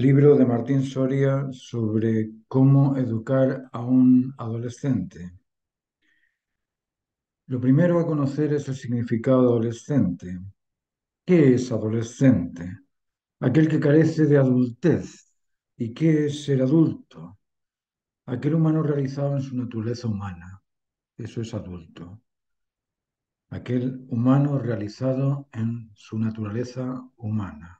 Libro de Martín Soria sobre cómo educar a un adolescente. Lo primero a conocer es el significado de adolescente. ¿Qué es adolescente? Aquel que carece de adultez. ¿Y qué es ser adulto? Aquel humano realizado en su naturaleza humana. Eso es adulto. Aquel humano realizado en su naturaleza humana.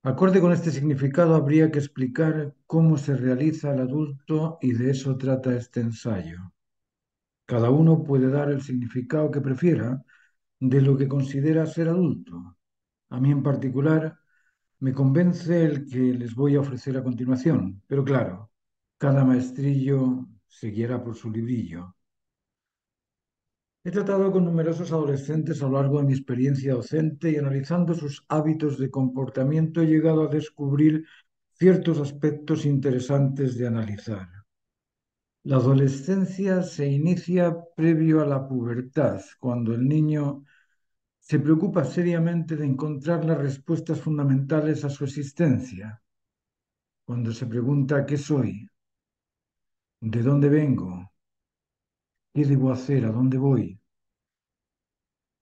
Acorde con este significado, habría que explicar cómo se realiza el adulto y de eso trata este ensayo. Cada uno puede dar el significado que prefiera de lo que considera ser adulto. A mí en particular me convence el que les voy a ofrecer a continuación, pero claro, cada maestrillo seguirá por su librillo. He tratado con numerosos adolescentes a lo largo de mi experiencia docente y analizando sus hábitos de comportamiento he llegado a descubrir ciertos aspectos interesantes de analizar. La adolescencia se inicia previo a la pubertad, cuando el niño se preocupa seriamente de encontrar las respuestas fundamentales a su existencia, cuando se pregunta ¿qué soy? ¿De dónde vengo? ¿Qué debo hacer? ¿A dónde voy?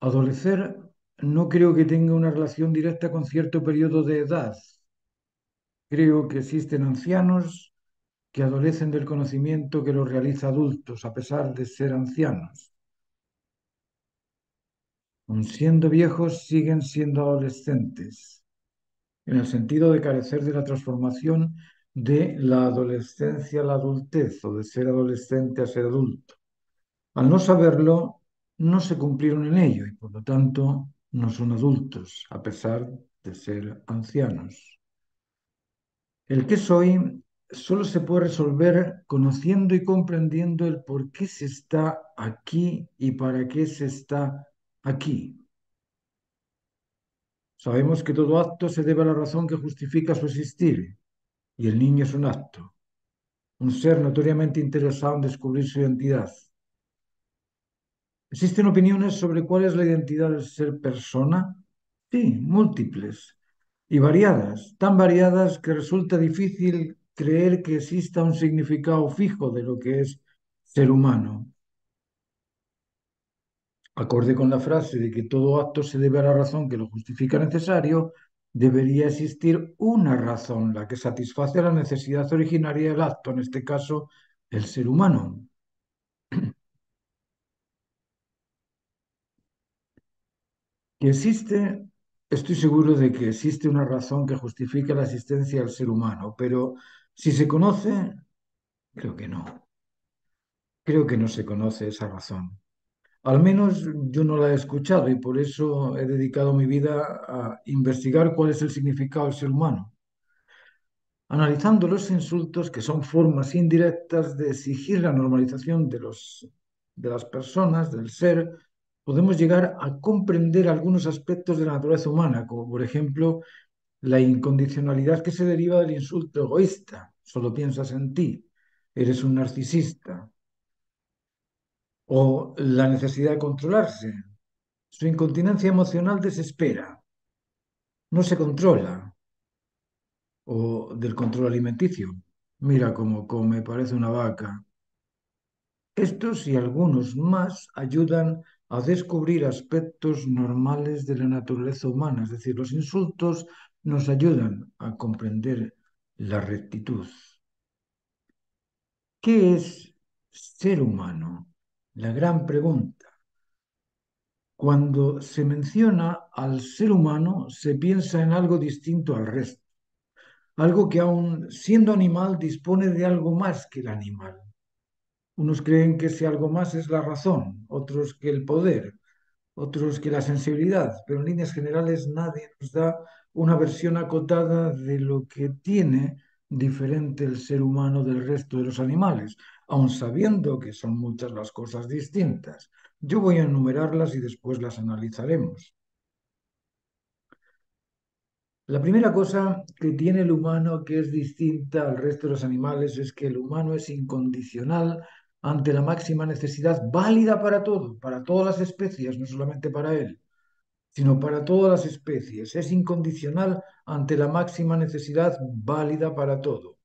Adolecer no creo que tenga una relación directa con cierto periodo de edad. Creo que existen ancianos que adolecen del conocimiento que los realiza adultos, a pesar de ser ancianos. Aun siendo viejos, siguen siendo adolescentes, en el sentido de carecer de la transformación de la adolescencia a la adultez o de ser adolescente a ser adulto. Al no saberlo, no se cumplieron en ello y por lo tanto no son adultos, a pesar de ser ancianos. El qué soy solo se puede resolver conociendo y comprendiendo el por qué se está aquí y para qué se está aquí. Sabemos que todo acto se debe a la razón que justifica su existir, y el niño es un acto, un ser notoriamente interesado en descubrir su identidad. ¿Existen opiniones sobre cuál es la identidad del ser persona? Sí, múltiples y variadas, tan variadas que resulta difícil creer que exista un significado fijo de lo que es ser humano. Acorde con la frase de que todo acto se debe a la razón que lo justifica necesario, debería existir una razón, la que satisface la necesidad originaria del acto, en este caso, el ser humano. Que existe, estoy seguro de que existe una razón que justifica la existencia del ser humano, pero si se conoce, creo que no. Creo que no se conoce esa razón. Al menos yo no la he escuchado y por eso he dedicado mi vida a investigar cuál es el significado del ser humano. Analizando los insultos, que son formas indirectas de exigir la normalización de las personas, del ser, podemos llegar a comprender algunos aspectos de la naturaleza humana, como por ejemplo la incondicionalidad que se deriva del insulto egoísta, solo piensas en ti, eres un narcisista, o la necesidad de controlarse. Su incontinencia emocional desespera, no se controla, o del control alimenticio. Mira cómo come, parece una vaca. Estos y algunos más ayudan a descubrir aspectos normales de la naturaleza humana, es decir, los insultos nos ayudan a comprender la rectitud. ¿Qué es ser humano? La gran pregunta. Cuando se menciona al ser humano, se piensa en algo distinto al resto, algo que aun siendo animal dispone de algo más que el animal. Unos creen que ese algo más es la razón, otros que el poder, otros que la sensibilidad, pero en líneas generales nadie nos da una versión acotada de lo que tiene diferente el ser humano del resto de los animales, aun sabiendo que son muchas las cosas distintas. Yo voy a enumerarlas y después las analizaremos. La primera cosa que tiene el humano que es distinta al resto de los animales es que el humano es incondicional ante la máxima necesidad válida para todo, para todas las especies, no solamente para él. sino para todas las especies. Es incondicional ante la máxima necesidad válida para todo.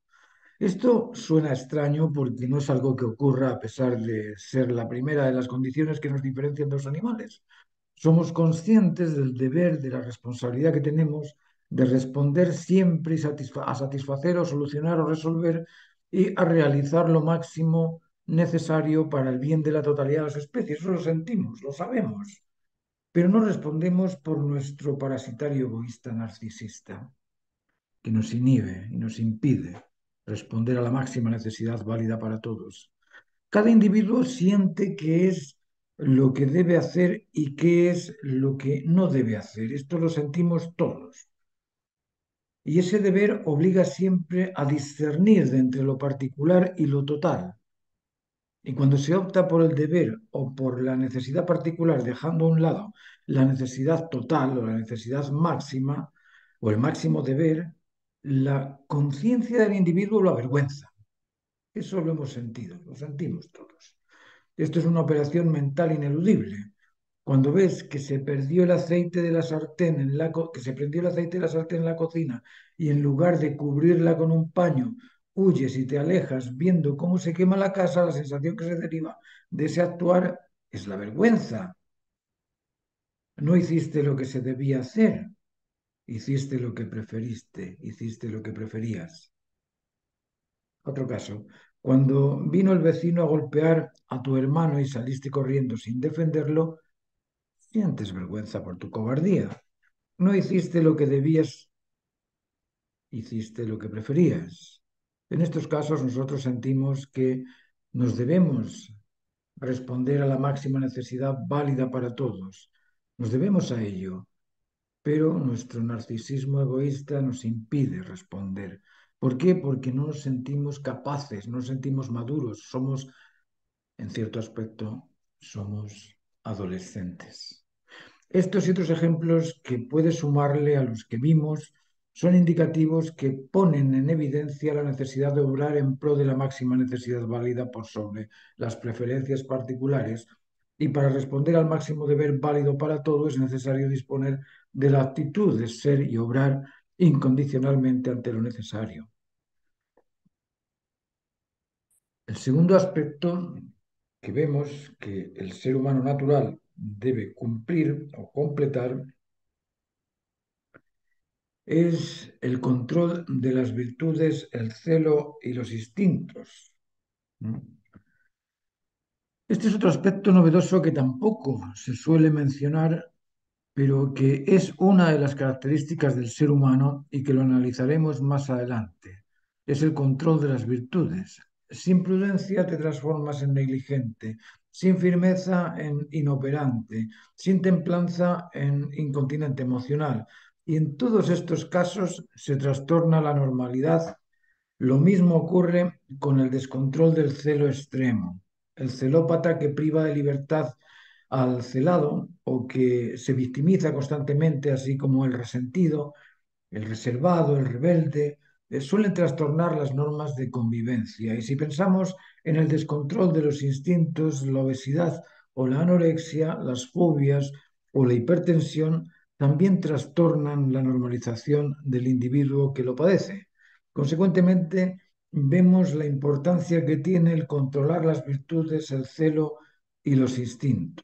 Esto suena extraño porque no es algo que ocurra a pesar de ser la primera de las condiciones que nos diferencian de los animales. Somos conscientes del deber, de la responsabilidad que tenemos de responder siempre y a satisfacer o solucionar o resolver y a realizar lo máximo necesario para el bien de la totalidad de las especies. Eso lo sentimos, lo sabemos, pero no respondemos por nuestro parasitario egoísta narcisista que nos inhibe y nos impide responder a la máxima necesidad válida para todos. Cada individuo siente qué es lo que debe hacer y qué es lo que no debe hacer. Esto lo sentimos todos. Y ese deber obliga siempre a discernir de entre lo particular y lo total. Y cuando se opta por el deber o por la necesidad particular, dejando a un lado la necesidad total o la necesidad máxima o el máximo deber, la conciencia del individuo lo avergüenza. Eso lo hemos sentido, lo sentimos todos. Esto es una operación mental ineludible. Cuando ves que se perdió el aceite de la sartén que se prendió el aceite de la sartén en la cocina y en lugar de cubrirla con un paño, huyes y te alejas viendo cómo se quema la casa, la sensación que se deriva de ese actuar es la vergüenza. No hiciste lo que se debía hacer, hiciste lo que preferiste, hiciste lo que preferías. Otro caso, cuando vino el vecino a golpear a tu hermano y saliste corriendo sin defenderlo, sientes vergüenza por tu cobardía. No hiciste lo que debías, hiciste lo que preferías. En estos casos nosotros sentimos que nos debemos responder a la máxima necesidad válida para todos. Nos debemos a ello, pero nuestro narcisismo egoísta nos impide responder. ¿Por qué? Porque no nos sentimos capaces, no nos sentimos maduros, somos, en cierto aspecto, somos adolescentes. Estos y otros ejemplos que puedes sumarle a los que vimos son indicativos que ponen en evidencia la necesidad de obrar en pro de la máxima necesidad válida por sobre las preferencias particulares y para responder al máximo deber válido para todo es necesario disponer de la actitud de ser y obrar incondicionalmente ante lo necesario. El segundo aspecto que vemos que el ser humano natural debe cumplir o completar es el control de las virtudes, el celo y los instintos. Este es otro aspecto novedoso que tampoco se suele mencionar, pero que es una de las características del ser humano y que lo analizaremos más adelante. Es el control de las virtudes. Sin prudencia te transformas en negligente, sin firmeza en inoperante, sin templanza en incontinente emocional. Y en todos estos casos se trastorna la normalidad. Lo mismo ocurre con el descontrol del celo extremo. El celópata que priva de libertad al celado o que se victimiza constantemente, así como el resentido, el reservado, el rebelde, suelen trastornar las normas de convivencia. Y si pensamos en el descontrol de los instintos, la obesidad o la anorexia, las fobias o la hipertensión, también trastornan la normalización del individuo que lo padece. Consecuentemente, vemos la importancia que tiene el controlar las virtudes, el celo y los instintos.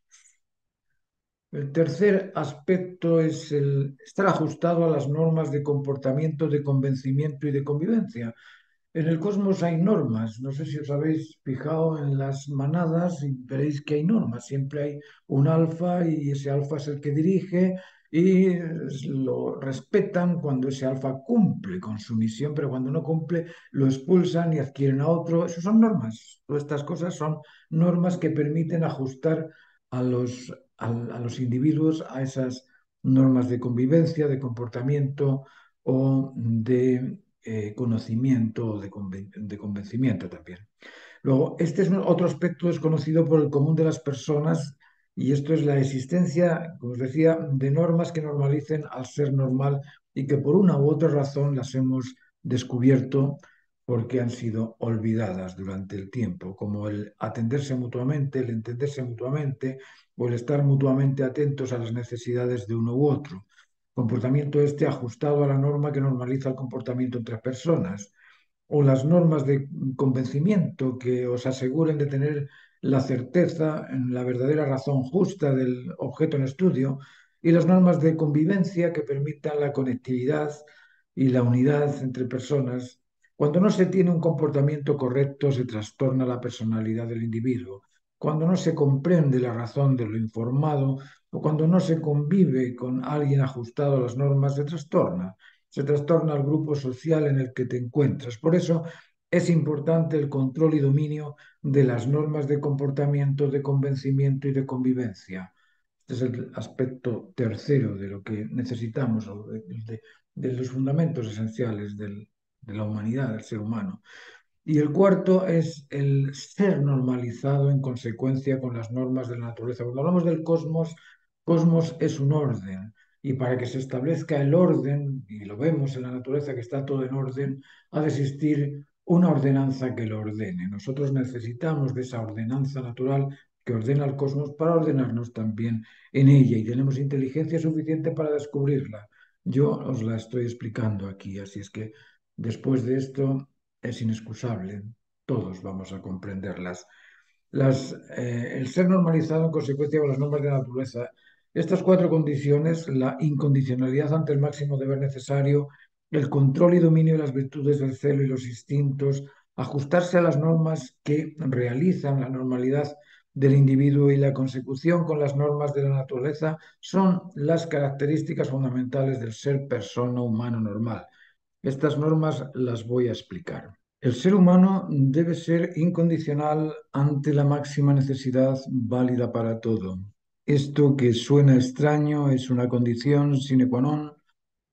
El tercer aspecto es el estar ajustado a las normas de comportamiento, de convencimiento y de convivencia. En el cosmos hay normas. No sé si os habéis fijado en las manadas y veréis que hay normas. Siempre hay un alfa y ese alfa es el que dirige y lo respetan cuando ese alfa cumple con su misión, pero cuando no cumple lo expulsan y adquieren a otro. Esas son normas. Todas estas cosas son normas que permiten ajustar a los individuos a esas normas de convivencia, de comportamiento o de conocimiento o de convencimiento también. Luego, este es otro aspecto desconocido por el común de las personas y esto es la existencia, como os decía, de normas que normalicen al ser normal y que por una u otra razón las hemos descubierto porque han sido olvidadas durante el tiempo, como el atenderse mutuamente, el entenderse mutuamente, o el estar mutuamente atentos a las necesidades de uno u otro. Comportamiento este ajustado a la norma que normaliza el comportamiento entre personas, o las normas de convencimiento que os aseguren de tener la certeza en la verdadera razón justa del objeto en estudio, y las normas de convivencia que permitan la conectividad y la unidad entre personas. Cuando no se tiene un comportamiento correcto, se trastorna la personalidad del individuo. Cuando no se comprende la razón de lo informado o cuando no se convive con alguien ajustado a las normas, se trastorna. Se trastorna el grupo social en el que te encuentras. Por eso es importante el control y dominio de las normas de comportamiento, de convencimiento y de convivencia. Este es el aspecto tercero de lo que necesitamos, o de los fundamentos esenciales de la humanidad, del ser humano. Y el cuarto es el ser normalizado en consecuencia con las normas de la naturaleza. Cuando hablamos del cosmos, cosmos es un orden. Y para que se establezca el orden, y lo vemos en la naturaleza que está todo en orden, ha de existir una ordenanza que lo ordene. Nosotros necesitamos de esa ordenanza natural que ordena el cosmos para ordenarnos también en ella y tenemos inteligencia suficiente para descubrirla. Yo os la estoy explicando aquí, así es que después de esto es inexcusable. Todos vamos a comprenderlas. El ser normalizado en consecuencia con las normas de la naturaleza. Estas cuatro condiciones, la incondicionalidad ante el máximo deber necesario, el control y dominio de las virtudes del celo y los instintos, ajustarse a las normas que realizan la normalidad del individuo y la consecución con las normas de la naturaleza son las características fundamentales del ser persona humano normal. Estas normas las voy a explicar. El ser humano debe ser incondicional ante la máxima necesidad válida para todo. Esto que suena extraño es una condición sine qua non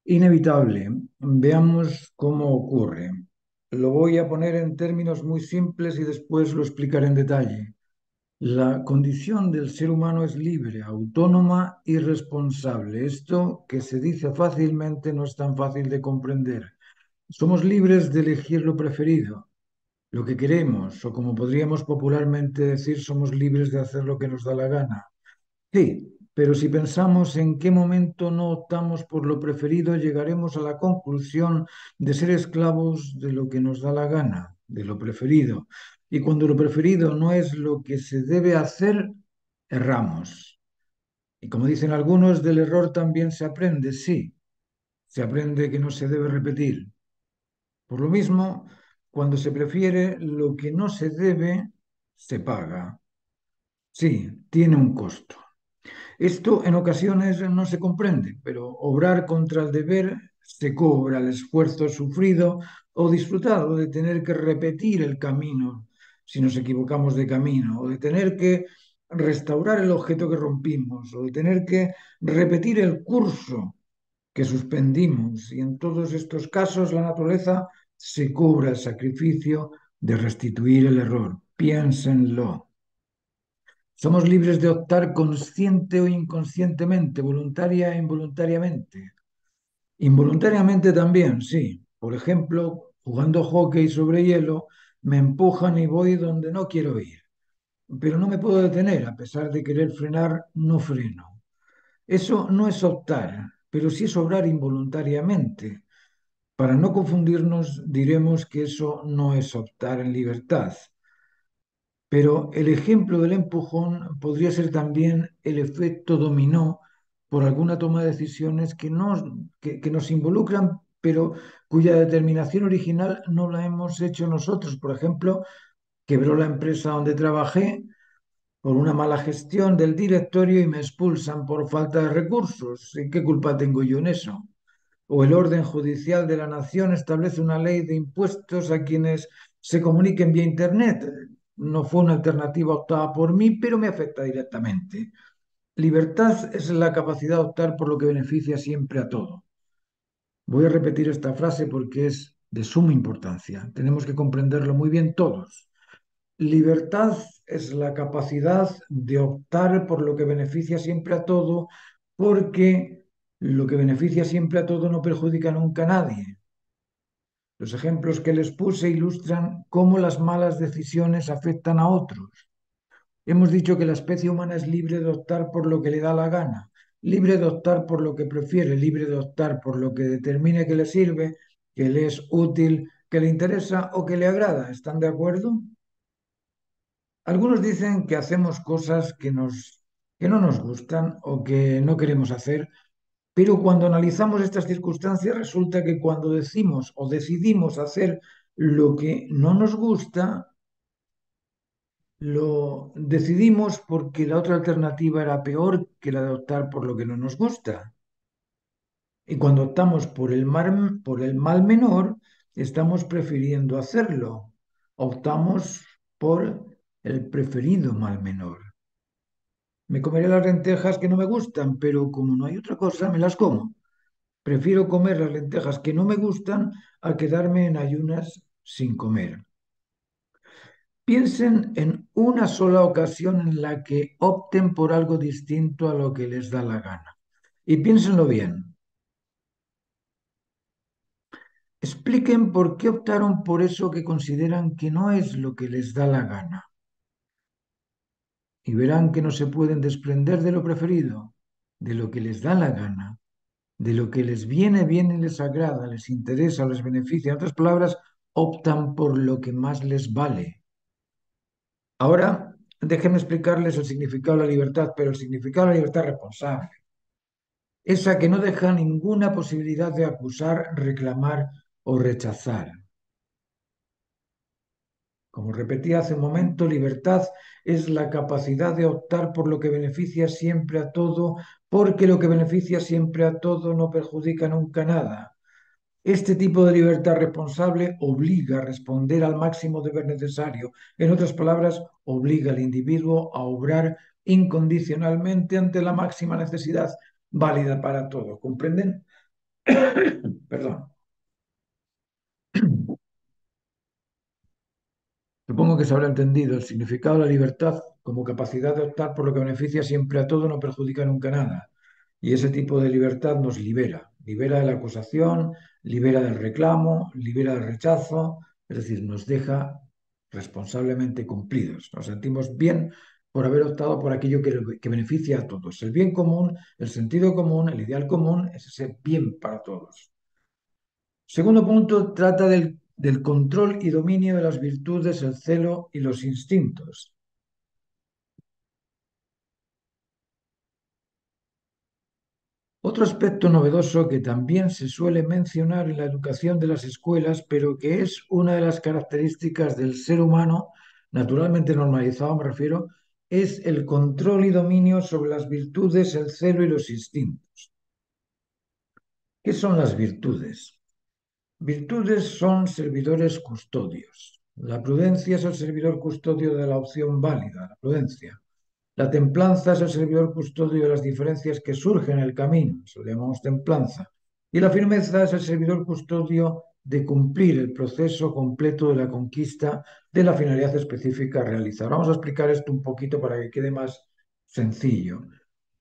inevitable. Veamos cómo ocurre. Lo voy a poner en términos muy simples y después lo explicaré en detalle. La condición del ser humano es libre, autónoma y responsable. Esto que se dice fácilmente no es tan fácil de comprender. Somos libres de elegir lo preferido, lo que queremos, o como podríamos popularmente decir, somos libres de hacer lo que nos da la gana. Sí, pero si pensamos en qué momento no optamos por lo preferido, llegaremos a la conclusión de ser esclavos de lo que nos da la gana, de lo preferido. Y cuando lo preferido no es lo que se debe hacer, erramos. Y como dicen algunos, del error también se aprende, sí, se aprende que no se debe repetir. Por lo mismo, cuando se prefiere lo que no se debe, se paga. Sí, tiene un costo. Esto en ocasiones no se comprende, pero obrar contra el deber se cobra el esfuerzo sufrido o disfrutado de tener que repetir el camino si nos equivocamos de camino, o de tener que restaurar el objeto que rompimos, o de tener que repetir el curso que suspendimos. Y en todos estos casos la naturaleza se cobra el sacrificio de restituir el error. Piénsenlo. Somos libres de optar consciente o inconscientemente, voluntaria e involuntariamente. Involuntariamente también, sí. Por ejemplo, jugando hockey sobre hielo, me empujan y voy donde no quiero ir. Pero no me puedo detener, a pesar de querer frenar, no freno. Eso no es optar, pero sí es obrar involuntariamente. Para no confundirnos, diremos que eso no es optar en libertad. Pero el ejemplo del empujón podría ser también el efecto dominó por alguna toma de decisiones que nos involucran, pero cuya determinación original no la hemos hecho nosotros. Por ejemplo, quebró la empresa donde trabajé por una mala gestión del directorio y me expulsan por falta de recursos. ¿Y qué culpa tengo yo en eso? O el orden judicial de la nación establece una ley de impuestos a quienes se comuniquen vía Internet. No fue una alternativa optada por mí, pero me afecta directamente. Libertad es la capacidad de optar por lo que beneficia siempre a todo. Voy a repetir esta frase porque es de suma importancia. Tenemos que comprenderlo muy bien todos. Libertad es la capacidad de optar por lo que beneficia siempre a todo, porque lo que beneficia siempre a todo no perjudica nunca a nadie. Los ejemplos que les puse ilustran cómo las malas decisiones afectan a otros. Hemos dicho que la especie humana es libre de optar por lo que le da la gana, libre de optar por lo que prefiere, libre de optar por lo que determine que le sirve, que le es útil, que le interesa o que le agrada. ¿Están de acuerdo? Algunos dicen que hacemos cosas que no nos gustan o que no queremos hacer, pero cuando analizamos estas circunstancias resulta que cuando decimos o decidimos hacer lo que no nos gusta, lo decidimos porque la otra alternativa era peor que la de optar por lo que no nos gusta. Y cuando optamos por el mal menor, estamos prefiriendo hacerlo. Optamos por el preferido mal menor. Me comeré las lentejas que no me gustan, pero como no hay otra cosa, me las como. Prefiero comer las lentejas que no me gustan a quedarme en ayunas sin comer. Piensen en una sola ocasión en la que opten por algo distinto a lo que les da la gana. Y piénsenlo bien. Expliquen por qué optaron por eso que consideran que no es lo que les da la gana. Y verán que no se pueden desprender de lo preferido, de lo que les da la gana, de lo que les viene bien y les agrada, les interesa, les beneficia. En otras palabras, optan por lo que más les vale. Ahora, déjenme explicarles el significado de la libertad, pero el significado de la libertad responsable. Esa que no deja ninguna posibilidad de acusar, reclamar o rechazar. Como repetí hace un momento, libertad es la capacidad de optar por lo que beneficia siempre a todo, porque lo que beneficia siempre a todo no perjudica nunca nada. Este tipo de libertad responsable obliga a responder al máximo deber necesario. En otras palabras, obliga al individuo a obrar incondicionalmente ante la máxima necesidad válida para todos. ¿Comprenden? Perdón. Supongo que se habrá entendido el significado de la libertad como capacidad de optar por lo que beneficia siempre a todo, no perjudica nunca nada. Y ese tipo de libertad nos libera, libera de la acusación, libera del reclamo, libera del rechazo, es decir, nos deja responsablemente cumplidos. Nos sentimos bien por haber optado por aquello que beneficia a todos. El bien común, el sentido común, el ideal común es ese bien para todos. Segundo punto, trata del control y dominio de las virtudes, el celo y los instintos. Otro aspecto novedoso que también se suele mencionar en la educación de las escuelas, pero que es una de las características del ser humano, naturalmente normalizado me refiero, es el control y dominio sobre las virtudes, el celo y los instintos. ¿Qué son las virtudes? Virtudes son servidores custodios. La prudencia es el servidor custodio de la opción válida, la prudencia. La templanza es el servidor custodio de las diferencias que surgen en el camino, eso lo llamamos templanza. Y la firmeza es el servidor custodio de cumplir el proceso completo de la conquista de la finalidad específica a realizar. Vamos a explicar esto un poquito para que quede más sencillo.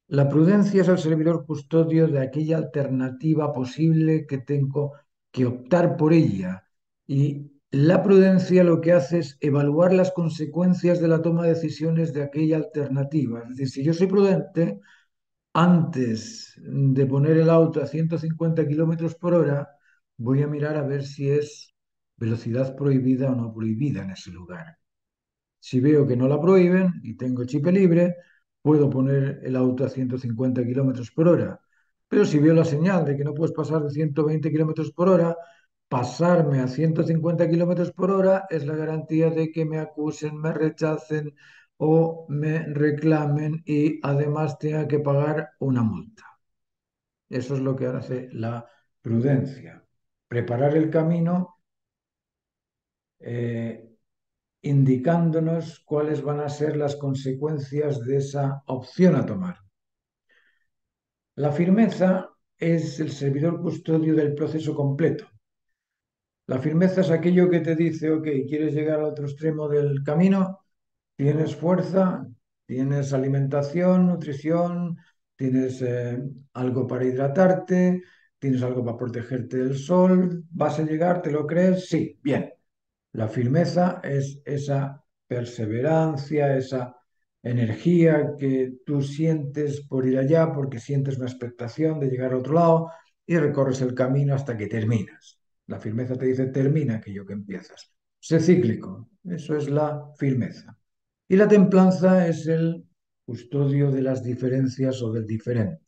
La prudencia es el servidor custodio de aquella alternativa posible que tengo que optar por ella. Y la prudencia lo que hace es evaluar las consecuencias de la toma de decisiones de aquella alternativa. Es decir, si yo soy prudente, antes de poner el auto a 150 kilómetros por hora, voy a mirar a ver si es velocidad prohibida o no prohibida en ese lugar. Si veo que no la prohíben y tengo chip libre, puedo poner el auto a 150 kilómetros por hora. Pero si veo la señal de que no puedes pasar de 120 kilómetros por hora, pasarme a 150 kilómetros por hora es la garantía de que me acusen, me rechacen o me reclamen y además tenga que pagar una multa. Eso es lo que hace la prudencia. Preparar el camino eh, indicándonos cuáles van a ser las consecuencias de esa opción a tomar. La firmeza es el servidor custodio del proceso completo. La firmeza es aquello que te dice, ok, quieres llegar al otro extremo del camino, tienes fuerza, tienes alimentación, nutrición, tienes algo para hidratarte, tienes algo para protegerte del sol, ¿vas a llegar? ¿Te lo crees? Sí, bien. La firmeza es esa perseverancia, esa energía que tú sientes por ir allá, porque sientes una expectación de llegar a otro lado y recorres el camino hasta que terminas. La firmeza te dice termina aquello que empiezas. Sé cíclico, eso es la firmeza. Y la templanza es el custodio de las diferencias o del diferente.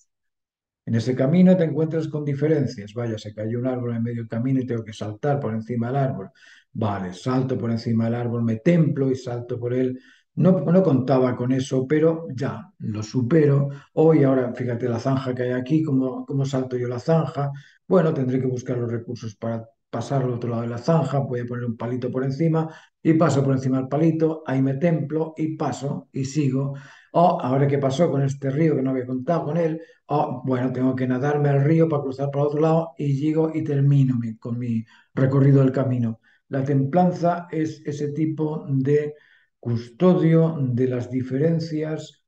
En ese camino te encuentras con diferencias. Vaya, se cayó un árbol en medio del camino y tengo que saltar por encima del árbol. Vale, salto por encima del árbol, me templo y salto por él. No contaba con eso, pero ya lo supero. Hoy, ahora, fíjate la zanja que hay aquí, cómo salto yo la zanja. Bueno, tendré que buscar los recursos para pasar al otro lado de la zanja. Voy a poner un palito por encima y paso por encima del palito. Ahí me templo y paso y sigo. O ahora qué pasó con este río que no había contado con él. Oh, bueno, tengo que nadarme al río para cruzar para otro lado y llego y termino con mi recorrido del camino. La templanza es ese tipo de custodio de las diferencias,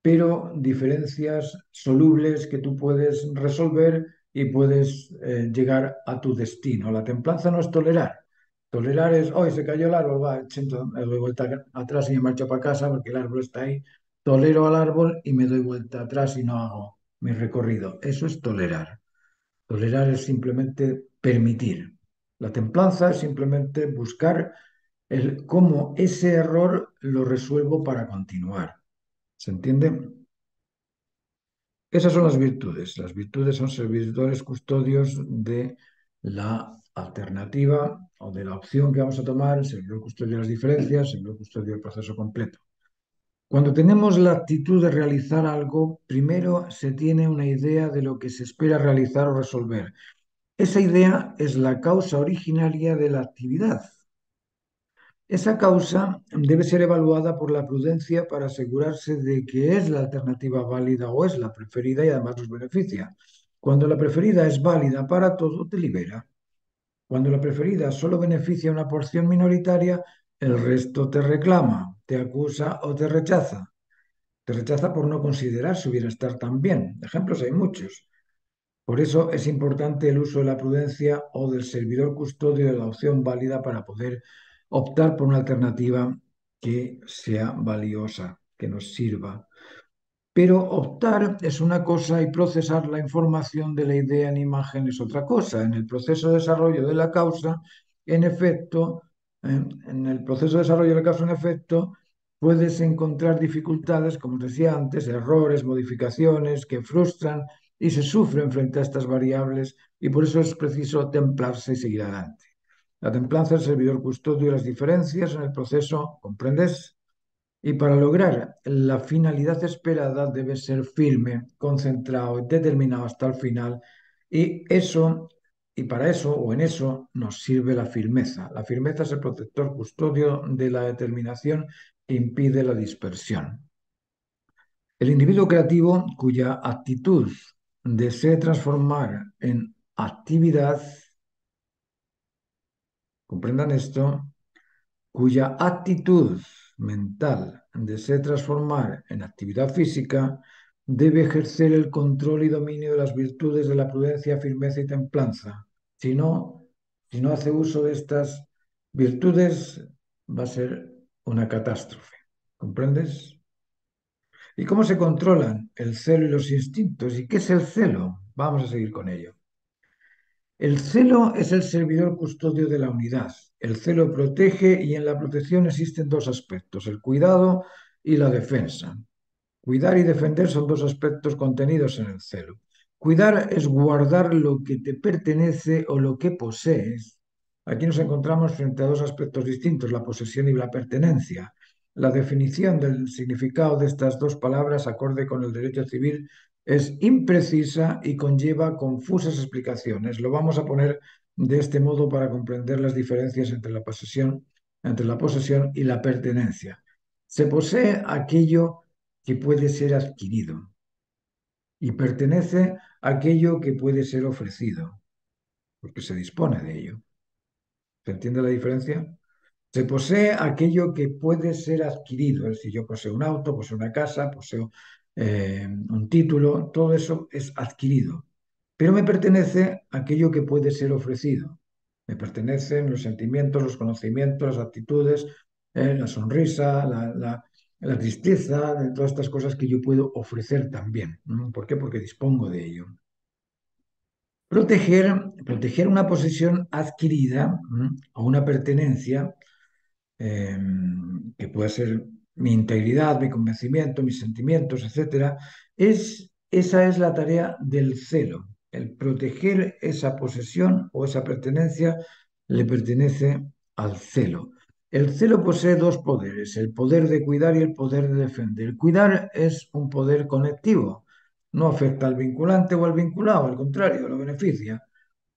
pero diferencias solubles que tú puedes resolver y puedes llegar a tu destino. La templanza no es tolerar. Tolerar es, hoy se cayó el árbol, va, me doy vuelta atrás y me marcho para casa porque el árbol está ahí. Tolero al árbol y me doy vuelta atrás y no hago mi recorrido. Eso es tolerar. Tolerar es simplemente permitir. La templanza es simplemente buscar cómo ese error lo resuelvo para continuar. ¿Se entiende? Esas son las virtudes. Las virtudes son servidores custodios de la alternativa o de la opción que vamos a tomar, el servidor custodio de las diferencias, el servidor custodio del proceso completo. Cuando tenemos la actitud de realizar algo, primero se tiene una idea de lo que se espera realizar o resolver. Esa idea es la causa originaria de la actividad. Esa causa debe ser evaluada por la prudencia para asegurarse de que es la alternativa válida o es la preferida y además nos beneficia. Cuando la preferida es válida para todo, te libera. Cuando la preferida solo beneficia a una porción minoritaria, el resto te reclama, te acusa o te rechaza. Te rechaza por no considerar su bienestar tan bien. Ejemplos hay muchos. Por eso es importante el uso de la prudencia o del servidor custodio de la opción válida para poder optar por una alternativa que sea valiosa, que nos sirva. Pero optar es una cosa y procesar la información de la idea en imagen es otra cosa. En el proceso de desarrollo de la causa, en efecto, en el proceso de desarrollo de la causa, en efecto, puedes encontrar dificultades, como os decía antes, errores, modificaciones que frustran y se sufren frente a estas variables y por eso es preciso templarse y seguir adelante. La templanza es el servidor custodio de las diferencias en el proceso, ¿comprendes? Y para lograr la finalidad esperada debe ser firme, concentrado y determinado hasta el final. Y eso, y para eso o en eso nos sirve la firmeza. La firmeza es el protector custodio de la determinación que impide la dispersión. El individuo creativo cuya actitud desee transformar en actividad, comprendan esto, cuya actitud mental desee transformar en actividad física, debe ejercer el control y dominio de las virtudes de la prudencia, firmeza y templanza. Si no, si no hace uso de estas virtudes, va a ser una catástrofe. ¿Comprendes? ¿Y cómo se controlan el celo y los instintos? ¿Y qué es el celo? Vamos a seguir con ello. El celo es el servidor custodio de la unidad. El celo protege y en la protección existen dos aspectos, el cuidado y la defensa. Cuidar y defender son dos aspectos contenidos en el celo. Cuidar es guardar lo que te pertenece o lo que posees. Aquí nos encontramos frente a dos aspectos distintos, la posesión y la pertenencia. La definición del significado de estas dos palabras, acorde con el derecho civil, es imprecisa y conlleva confusas explicaciones. Lo vamos a poner de este modo para comprender las diferencias entre la posesión y la pertenencia. Se posee aquello que puede ser adquirido y pertenece a aquello que puede ser ofrecido, porque se dispone de ello. ¿Se entiende la diferencia? Se posee aquello que puede ser adquirido, es decir, yo poseo un auto, poseo una casa, poseo un título, todo eso es adquirido, pero me pertenece aquello que puede ser ofrecido. Me pertenecen los sentimientos, los conocimientos, las actitudes, la sonrisa, la tristeza, de todas estas cosas que yo puedo ofrecer también. ¿Por qué? Porque dispongo de ello. Proteger, proteger una posesión adquirida o una pertenencia eh, que puede ser mi integridad, mi convencimiento, mis sentimientos, etcétera, esa es la tarea del celo. El proteger esa posesión o esa pertenencia le pertenece al celo. El celo posee dos poderes, el poder de cuidar y el poder de defender. Cuidar es un poder conectivo, no afecta al vinculante o al vinculado, al contrario, lo beneficia.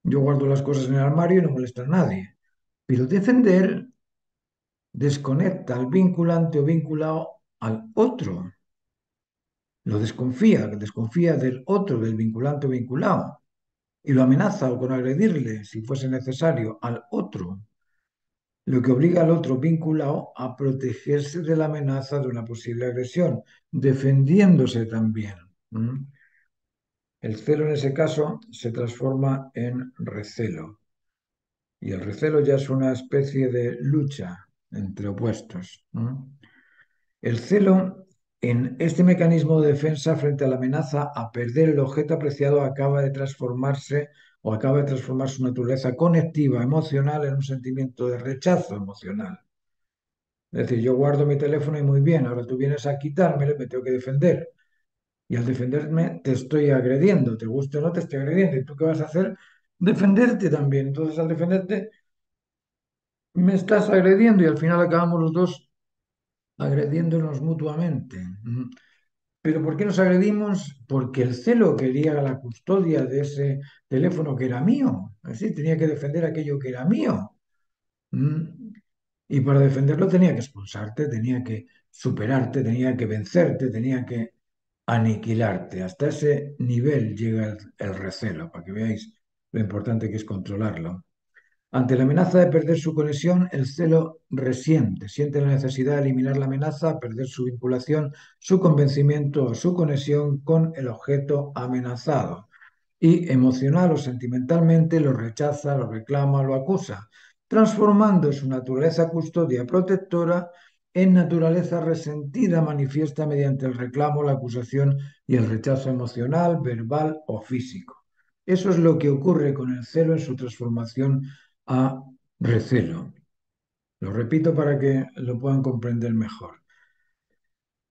Yo guardo las cosas en el armario y no molesta a nadie. Pero defender desconecta al vinculante o vinculado al otro, lo desconfía, desconfía del otro, del vinculante o vinculado, y lo amenaza o con agredirle, si fuese necesario, al otro, lo que obliga al otro vinculado a protegerse de la amenaza de una posible agresión, defendiéndose también. ¿Mm? El celo en ese caso se transforma en recelo, y el recelo ya es una especie de lucha entre opuestos. ¿Mm? El celo, en este mecanismo de defensa frente a la amenaza a perder el objeto apreciado, acaba de transformarse o acaba de transformar su naturaleza conectiva, emocional, en un sentimiento de rechazo emocional. Es decir, yo guardo mi teléfono y muy bien, ahora tú vienes a quitármelo, me tengo que defender. Y al defenderme te estoy agrediendo, te guste o no, te estoy agrediendo. ¿Y tú qué vas a hacer? Defenderte también. Entonces, al defenderte, me estás agrediendo y al final acabamos los dos agrediéndonos mutuamente. ¿Pero por qué nos agredimos? Porque el celo quería la custodia de ese teléfono que era mío. Así tenía que defender aquello que era mío. Mm. Y para defenderlo tenía que expulsarte, tenía que superarte, tenía que vencerte, tenía que aniquilarte. Hasta ese nivel llega el recelo, para que veáis lo importante que es controlarlo. Ante la amenaza de perder su conexión, el celo resiente, siente la necesidad de eliminar la amenaza, perder su vinculación, su convencimiento o su conexión con el objeto amenazado. Y emocional o sentimentalmente lo rechaza, lo reclama, lo acusa, transformando su naturaleza custodia protectora en naturaleza resentida manifiesta mediante el reclamo, la acusación y el rechazo emocional, verbal o físico. Eso es lo que ocurre con el celo en su transformación a recelo. Lo repito para que lo puedan comprender mejor.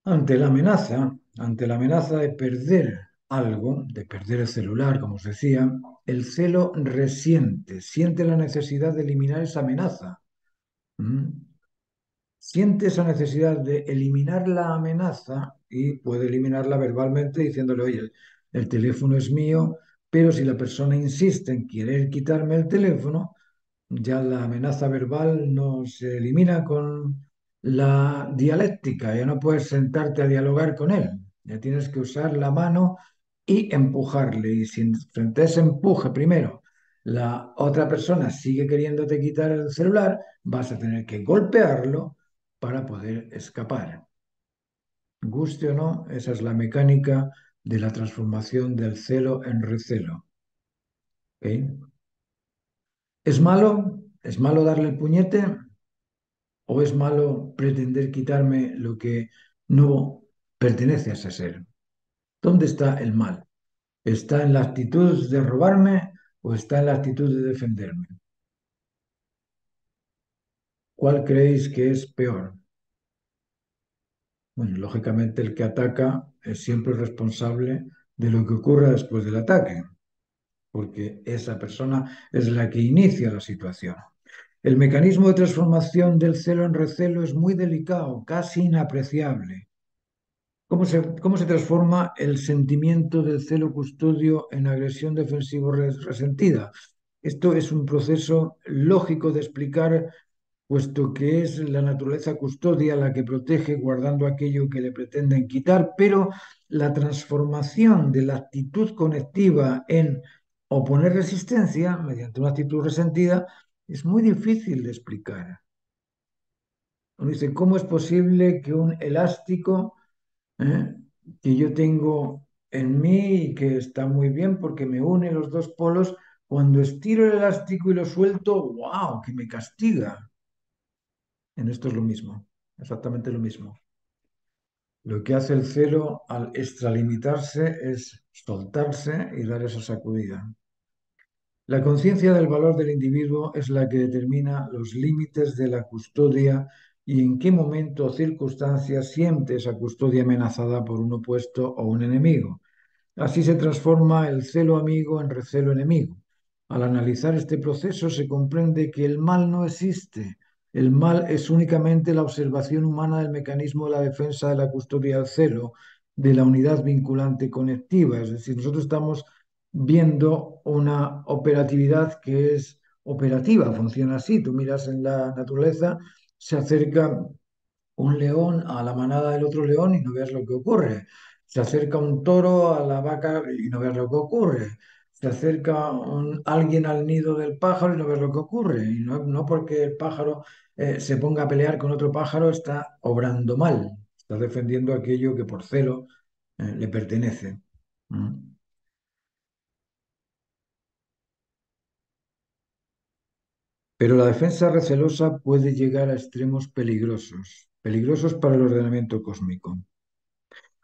Ante la amenaza de perder algo, de perder el celular, como os decía, el celo resiente, siente la necesidad de eliminar esa amenaza. ¿Mm? Siente esa necesidad de eliminar la amenaza y puede eliminarla verbalmente diciéndole, oye, el teléfono es mío, pero si la persona insiste en querer quitarme el teléfono, ya la amenaza verbal no se elimina con la dialéctica, ya no puedes sentarte a dialogar con él, ya tienes que usar la mano y empujarle. Y si frente a ese empuje primero la otra persona sigue queriéndote quitar el celular, vas a tener que golpearlo para poder escapar. Guste o no, esa es la mecánica de la transformación del celo en recelo. ¿Ok? ¿Es malo? ¿Es malo darle el puñete? ¿O es malo pretender quitarme lo que no pertenece a ese ser? ¿Dónde está el mal? ¿Está en la actitud de robarme o está en la actitud de defenderme? ¿Cuál creéis que es peor? Bueno, lógicamente el que ataca es siempre responsable de lo que ocurra después del ataque, porque esa persona es la que inicia la situación. El mecanismo de transformación del celo en recelo es muy delicado, casi inapreciable. ¿Cómo se transforma el sentimiento del celo custodio en agresión defensivo resentida? Esto es un proceso lógico de explicar, puesto que es la naturaleza custodia la que protege guardando aquello que le pretenden quitar, pero la transformación de la actitud conectiva en oponer resistencia mediante una actitud resentida es muy difícil de explicar. Uno dice, ¿cómo es posible que un elástico ¿eh? que yo tengo en mí y que está muy bien porque me une los dos polos, cuando estiro el elástico y lo suelto, ¡wow! Que me castiga. En esto es lo mismo, exactamente lo mismo. Lo que hace el celo al extralimitarse es soltarse y dar esa sacudida. La conciencia del valor del individuo es la que determina los límites de la custodia y en qué momento o circunstancia siente esa custodia amenazada por un opuesto o un enemigo. Así se transforma el celo amigo en recelo enemigo. Al analizar este proceso se comprende que el mal no existe. El mal es únicamente la observación humana del mecanismo de la defensa de la custodia del celo, de la unidad vinculante conectiva. Es decir, nosotros estamos viendo una operatividad que es operativa, funciona así. Tú miras en la naturaleza, se acerca un león a la manada del otro león y no veas lo que ocurre. Se acerca un toro a la vaca y no veas lo que ocurre. Se acerca alguien al nido del pájaro y no ves lo que ocurre. Y no porque el pájaro se ponga a pelear con otro pájaro está obrando mal. Está defendiendo aquello que por celo le pertenece. ¿Mm? Pero la defensa recelosa puede llegar a extremos peligrosos, peligrosos para el ordenamiento cósmico.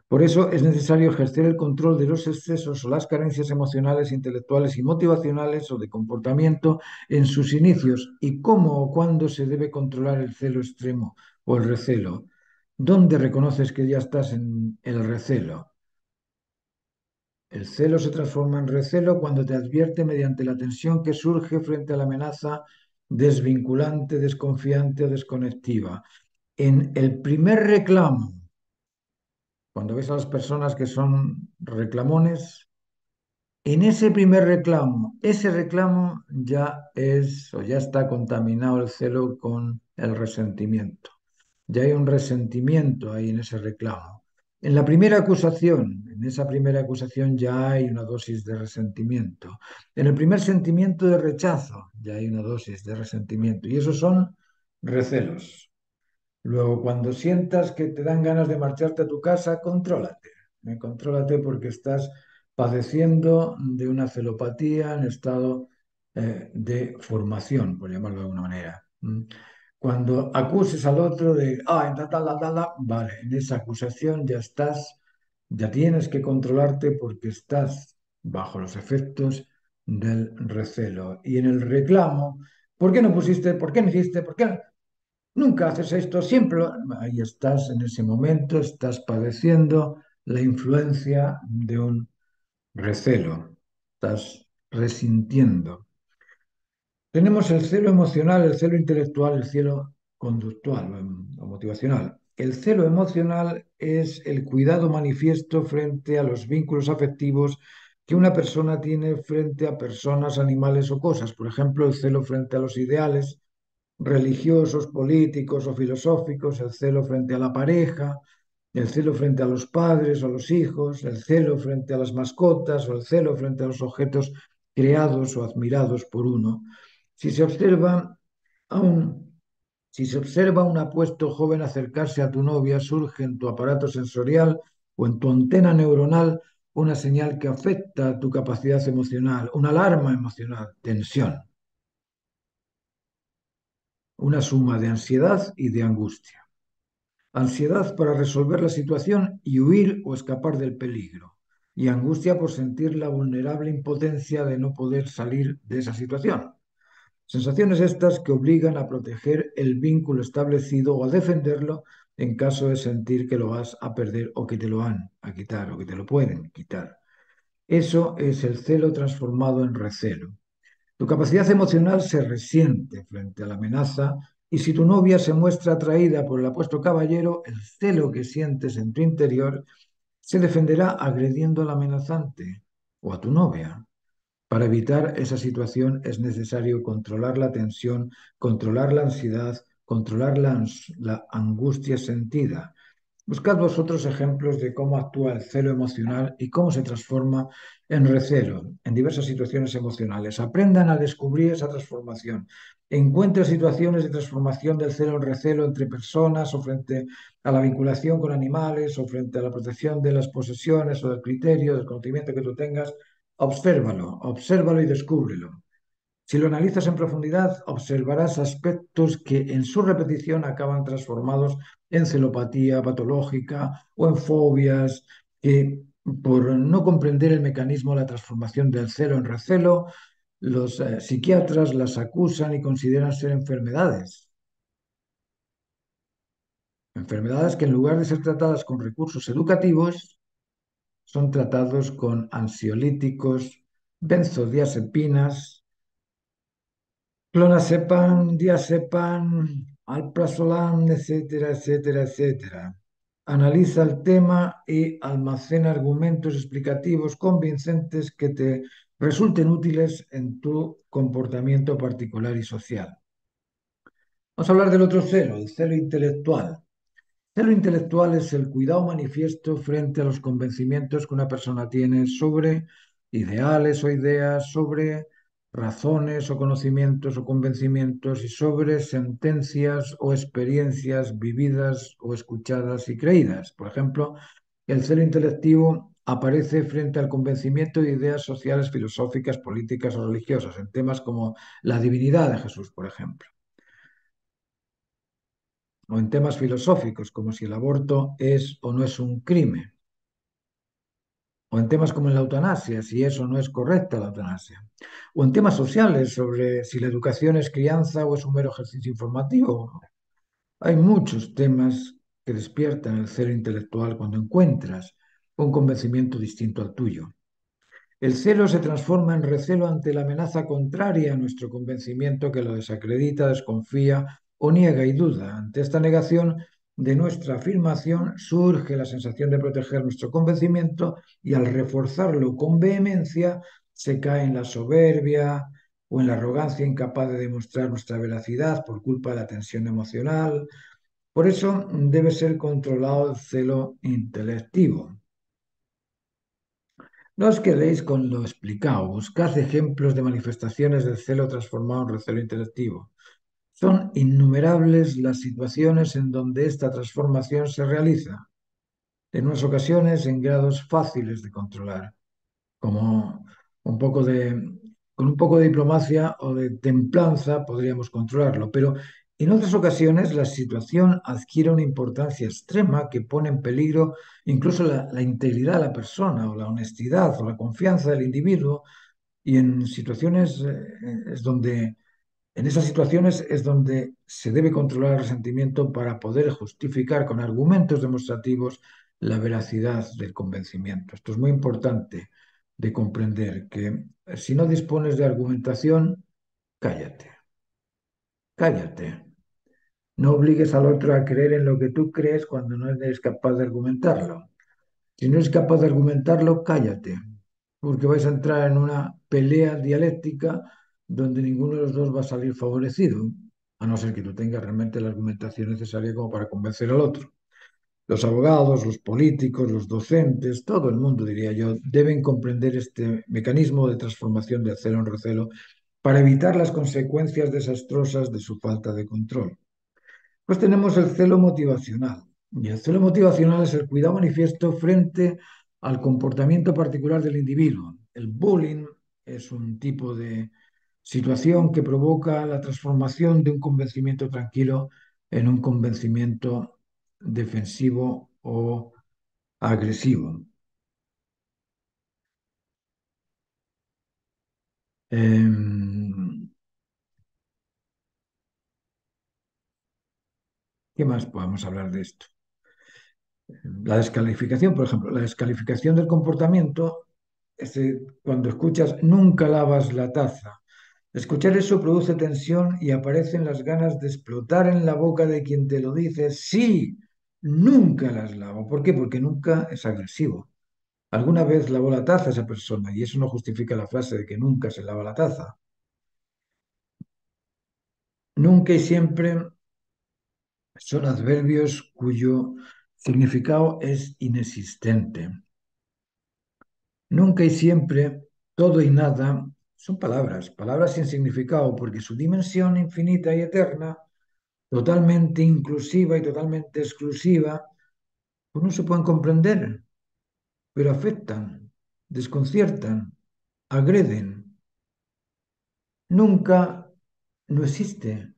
Por eso es necesario ejercer el control de los excesos o las carencias emocionales, intelectuales y motivacionales o de comportamiento en sus inicios y cómo o cuándo se debe controlar el celo extremo o el recelo. ¿Dónde reconoces que ya estás en el recelo? El celo se transforma en recelo cuando te advierte mediante la tensión que surge frente a la amenaza desvinculante, desconfiante o desconectiva. En el primer reclamo, cuando ves a las personas que son reclamones, en ese primer reclamo, ese reclamo ya es o ya está contaminado el celo con el resentimiento. Ya hay un resentimiento ahí en ese reclamo. En la primera acusación, en esa primera acusación ya hay una dosis de resentimiento. En el primer sentimiento de rechazo ya hay una dosis de resentimiento. Y esos son recelos. Luego, cuando sientas que te dan ganas de marcharte a tu casa, contrólate. Contrólate porque estás padeciendo de una celopatía en estado de formación, por llamarlo de alguna manera. ¿Mm? Cuando acuses al otro de, vale, en esa acusación ya estás, ya tienes que controlarte porque estás bajo los efectos del recelo. Y en el reclamo, ¿por qué no pusiste? ¿Por qué no hiciste? ¿Por qué no? Nunca haces esto, siempre ahí estás en ese momento, estás padeciendo la influencia de un recelo, estás resintiendo. Tenemos el celo emocional, el celo intelectual, el celo conductual o motivacional. El celo emocional es el cuidado manifiesto frente a los vínculos afectivos que una persona tiene frente a personas, animales o cosas. Por ejemplo, el celo frente a los ideales religiosos, políticos o filosóficos, el celo frente a la pareja, el celo frente a los padres o a los hijos, el celo frente a las mascotas o el celo frente a los objetos creados o admirados por uno. Si se observa a un, si se observa a un apuesto joven acercarse a tu novia, surge en tu aparato sensorial o en tu antena neuronal una señal que afecta a tu capacidad emocional, una alarma emocional, tensión, una suma de ansiedad y de angustia. Ansiedad para resolver la situación y huir o escapar del peligro. Y angustia por sentir la vulnerable impotencia de no poder salir de esa situación. Sensaciones estas que obligan a proteger el vínculo establecido o a defenderlo en caso de sentir que lo vas a perder o que te lo van a quitar o que te lo pueden quitar. Eso es el celo transformado en recelo. Tu capacidad emocional se resiente frente a la amenaza y si tu novia se muestra atraída por el apuesto caballero, el celo que sientes en tu interior se defenderá agrediendo al amenazante o a tu novia. Para evitar esa situación es necesario controlar la tensión, controlar la ansiedad, controlar la angustia sentida. Buscad vosotros ejemplos de cómo actúa el celo emocional y cómo se transforma en recelo en diversas situaciones emocionales. Aprendan a descubrir esa transformación. Encuentren situaciones de transformación del celo en recelo entre personas o frente a la vinculación con animales o frente a la protección de las posesiones o del criterio, del conocimiento que tú tengas. Obsérvalo, obsérvalo y descúbrelo. Si lo analizas en profundidad, observarás aspectos que en su repetición acaban transformados en celopatía patológica o en fobias que, por no comprender el mecanismo de la transformación del celo en recelo, los psiquiatras las acusan y consideran ser enfermedades. Enfermedades que en lugar de ser tratadas con recursos educativos, son tratados con ansiolíticos, benzodiazepinas, clonazepam, diazepam, alprazolam, etcétera, etcétera, etcétera. Analiza el tema y almacena argumentos explicativos convincentes que te resulten útiles en tu comportamiento particular y social. Vamos a hablar del otro celo, el celo intelectual. Celo intelectual es el cuidado manifiesto frente a los convencimientos que una persona tiene sobre ideales o ideas, sobre razones o conocimientos o convencimientos y sobre sentencias o experiencias vividas o escuchadas y creídas. Por ejemplo, el celo intelectivo aparece frente al convencimiento de ideas sociales, filosóficas, políticas o religiosas, en temas como la divinidad de Jesús, por ejemplo, o en temas filosóficos, como si el aborto es o no es un crimen, o en temas como en la eutanasia, si es o no es correcta la eutanasia, o en temas sociales, sobre si la educación es crianza o es un mero ejercicio informativo. Hay muchos temas que despiertan el celo intelectual cuando encuentras un convencimiento distinto al tuyo. El celo se transforma en recelo ante la amenaza contraria a nuestro convencimiento que lo desacredita, desconfía o niega y duda. Ante esta negación de nuestra afirmación surge la sensación de proteger nuestro convencimiento y al reforzarlo con vehemencia se cae en la soberbia o en la arrogancia incapaz de demostrar nuestra veracidad por culpa de la tensión emocional. Por eso debe ser controlado el celo intelectivo. No os quedéis con lo explicado, buscad ejemplos de manifestaciones del celo transformado en recelo intelectivo. Son innumerables las situaciones en donde esta transformación se realiza, en unas ocasiones en grados fáciles de controlar, como un poco de, con un poco de diplomacia o de templanza podríamos controlarlo, pero en otras ocasiones la situación adquiere una importancia extrema que pone en peligro incluso la integridad de la persona o la honestidad o la confianza del individuo y en situaciones es donde en esas situaciones es donde se debe controlar el resentimiento para poder justificar con argumentos demostrativos la veracidad del convencimiento. Esto es muy importante de comprender, que si no dispones de argumentación, cállate, cállate. No obligues al otro a creer en lo que tú crees cuando no eres capaz de argumentarlo. Si no eres capaz de argumentarlo, cállate, porque vais a entrar en una pelea dialéctica donde ninguno de los dos va a salir favorecido, a no ser que tú tengas realmente la argumentación necesaria como para convencer al otro. Los abogados, los políticos, los docentes, todo el mundo, diría yo, deben comprender este mecanismo de transformación de celo en recelo para evitar las consecuencias desastrosas de su falta de control. Pues tenemos el celo motivacional. Y el celo motivacional es el cuidado manifiesto frente al comportamiento particular del individuo. El bullying es un tipo de situación que provoca la transformación de un convencimiento tranquilo en un convencimiento defensivo o agresivo. ¿Qué más podemos hablar de esto? La descalificación, por ejemplo, la descalificación del comportamiento, cuando escuchas nunca lavas la taza. Escuchar eso produce tensión y aparecen las ganas de explotar en la boca de quien te lo dice. Sí, nunca las lavo. ¿Por qué? Porque nunca es agresivo. Alguna vez lavó la taza esa persona y eso no justifica la frase de que nunca se lava la taza. Nunca y siempre son adverbios cuyo significado es inexistente. Nunca y siempre, todo y nada, son palabras, palabras sin significado, porque su dimensión infinita y eterna, totalmente inclusiva y totalmente exclusiva, pues no se pueden comprender, pero afectan, desconciertan, agreden. nunca no existe,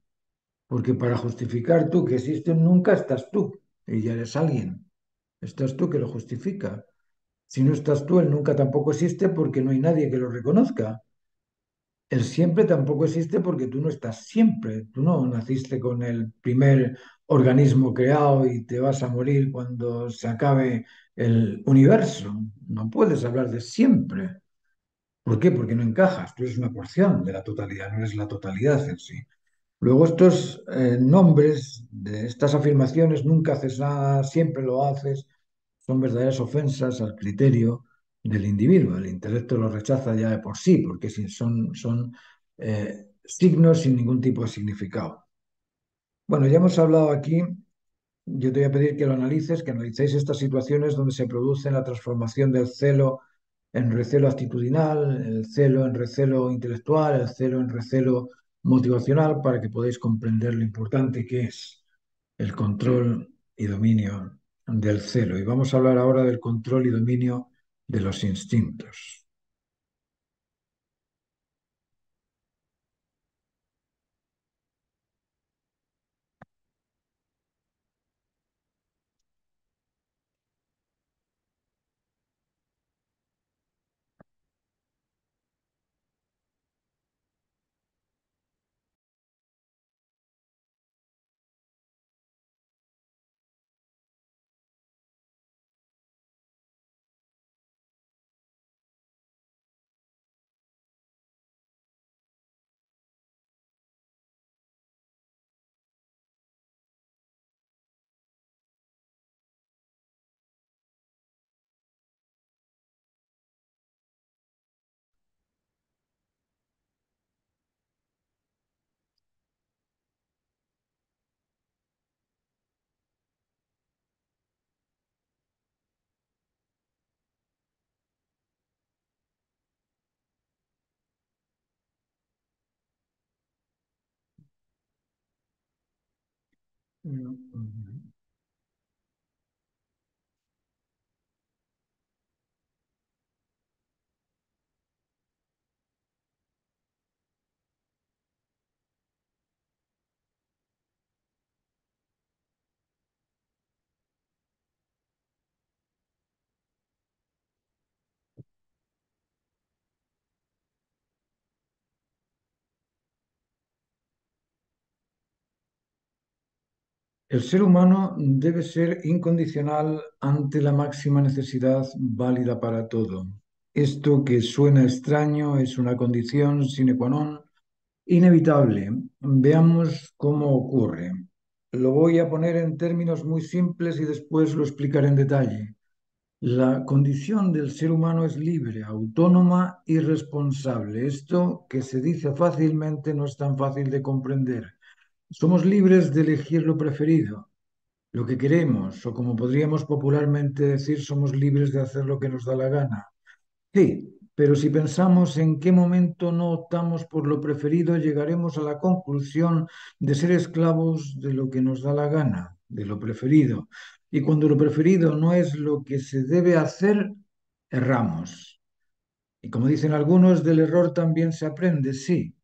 porque para justificar tú que existe nunca estás tú y ya eres alguien. Estás tú que lo justifica. Si no estás tú, él nunca tampoco existe porque no hay nadie que lo reconozca. El siempre tampoco existe porque tú no estás siempre. Tú no naciste con el primer organismo creado y te vas a morir cuando se acabe el universo. No puedes hablar de siempre. ¿Por qué? Porque no encajas. Tú eres una porción de la totalidad, no eres la totalidad en sí. Luego estos nombres de estas afirmaciones, nunca haces nada, siempre lo haces, son verdaderas ofensas al criterio del individuo. El intelecto lo rechaza ya de por sí, porque son signos sin ningún tipo de significado. Bueno, ya hemos hablado aquí, yo te voy a pedir que lo analices, que analicéis estas situaciones donde se produce la transformación del celo en recelo actitudinal, el celo en recelo intelectual, el celo en recelo motivacional, para que podáis comprender lo importante que es el control y dominio del celo. Y vamos a hablar ahora del control y dominio de los instintos. El ser humano debe ser incondicional ante la máxima necesidad válida para todo. Esto que suena extraño es una condición sine qua non inevitable. Veamos cómo ocurre. Lo voy a poner en términos muy simples y después lo explicaré en detalle. La condición del ser humano es libre, autónoma y responsable. Esto que se dice fácilmente no es tan fácil de comprender. Somos libres de elegir lo preferido, lo que queremos, o como podríamos popularmente decir, somos libres de hacer lo que nos da la gana. Sí, pero si pensamos en qué momento no optamos por lo preferido, llegaremos a la conclusión de ser esclavos de lo que nos da la gana, de lo preferido. Y cuando lo preferido no es lo que se debe hacer, erramos. Y como dicen algunos, del error también se aprende, sí,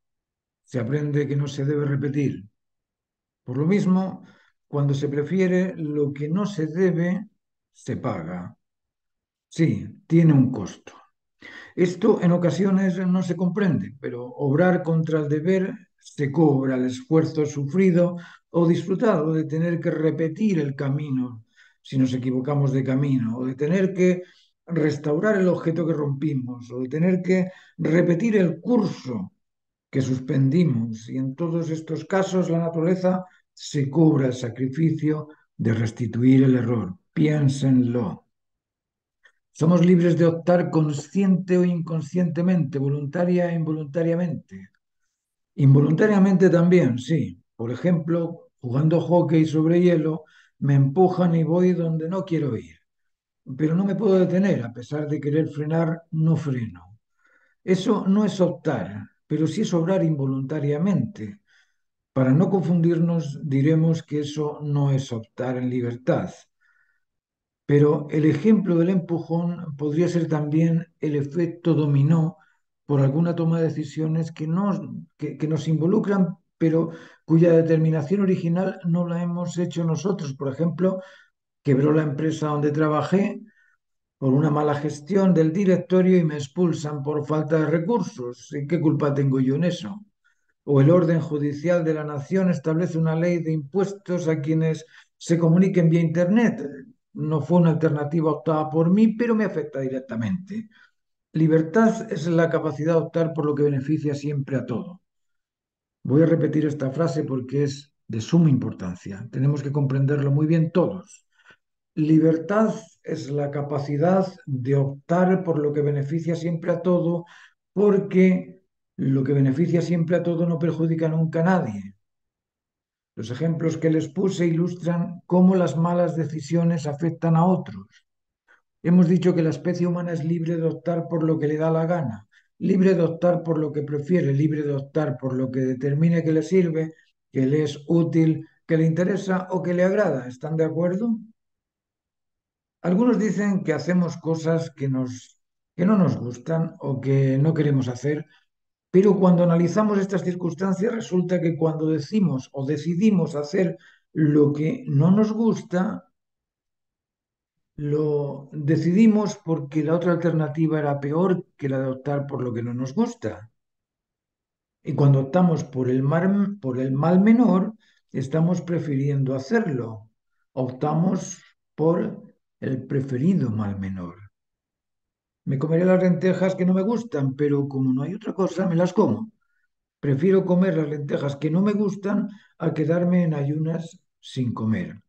se aprende que no se debe repetir. Por lo mismo, cuando se prefiere lo que no se debe, se paga. Sí, tiene un costo. Esto en ocasiones no se comprende, pero obrar contra el deber se cobra el esfuerzo sufrido o disfrutado de tener que repetir el camino si nos equivocamos de camino, o de tener que restaurar el objeto que rompimos, o de tener que repetir el curso que suspendimos. Y en todos estos casos la naturaleza se cobra el sacrificio de restituir el error. Piénsenlo. Somos libres de optar consciente o inconscientemente, voluntaria e involuntariamente. Involuntariamente también, sí. Por ejemplo, jugando hockey sobre hielo, me empujan y voy donde no quiero ir. Pero no me puedo detener, a pesar de querer frenar, no freno. Eso no es optar, pero sí es obrar involuntariamente. Para no confundirnos, diremos que eso no es optar en libertad. Pero el ejemplo del empujón podría ser también el efecto dominó por alguna toma de decisiones que nos involucran, pero cuya determinación original no la hemos hecho nosotros. Por ejemplo, quebró la empresa donde trabajé por una mala gestión del directorio y me expulsan por falta de recursos. ¿Y qué culpa tengo yo en eso? O el orden judicial de la nación establece una ley de impuestos a quienes se comuniquen vía Internet. No fue una alternativa optada por mí, pero me afecta directamente. Libertad es la capacidad de optar por lo que beneficia siempre a todo. Voy a repetir esta frase porque es de suma importancia. Tenemos que comprenderlo muy bien todos. Libertad es la capacidad de optar por lo que beneficia siempre a todo, porque lo que beneficia siempre a todo no perjudica nunca a nadie. Los ejemplos que les puse ilustran cómo las malas decisiones afectan a otros. Hemos dicho que la especie humana es libre de optar por lo que le da la gana, libre de optar por lo que prefiere, libre de optar por lo que determine que le sirve, que le es útil, que le interesa o que le agrada. ¿Están de acuerdo? Algunos dicen que hacemos cosas que no nos gustan o que no queremos hacer, pero cuando analizamos estas circunstancias resulta que cuando decimos o decidimos hacer lo que no nos gusta, lo decidimos porque la otra alternativa era peor que la de optar por lo que no nos gusta. Y cuando optamos por el mal menor, estamos prefiriendo hacerlo. Optamos por el preferido mal menor. Me comeré las lentejas que no me gustan, pero como no hay otra cosa, me las como. Prefiero comer las lentejas que no me gustan a quedarme en ayunas sin comer.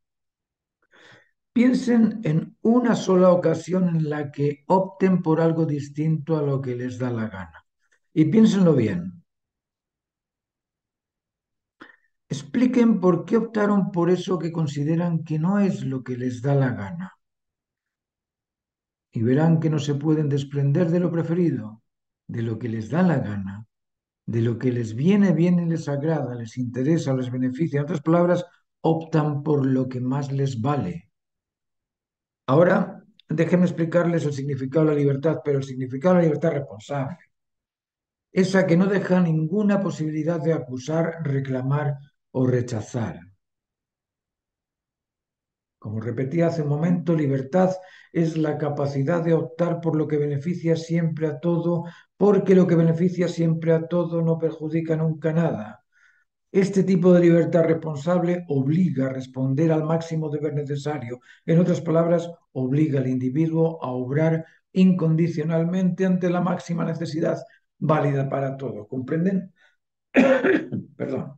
Piensen en una sola ocasión en la que opten por algo distinto a lo que les da la gana. Y piénsenlo bien. Expliquen por qué optaron por eso que consideran que no es lo que les da la gana. Y verán que no se pueden desprender de lo preferido, de lo que les da la gana, de lo que les viene bien y les agrada, les interesa o les beneficia. En otras palabras, optan por lo que más les vale. Ahora, déjenme explicarles el significado de la libertad, pero el significado de la libertad responsable. Esa que no deja ninguna posibilidad de acusar, reclamar o rechazar. Como repetí hace un momento, libertad es la capacidad de optar por lo que beneficia siempre a todo, porque lo que beneficia siempre a todo no perjudica nunca nada. Este tipo de libertad responsable obliga a responder al máximo deber necesario. En otras palabras, obliga al individuo a obrar incondicionalmente ante la máxima necesidad válida para todos. ¿Comprenden? Perdón.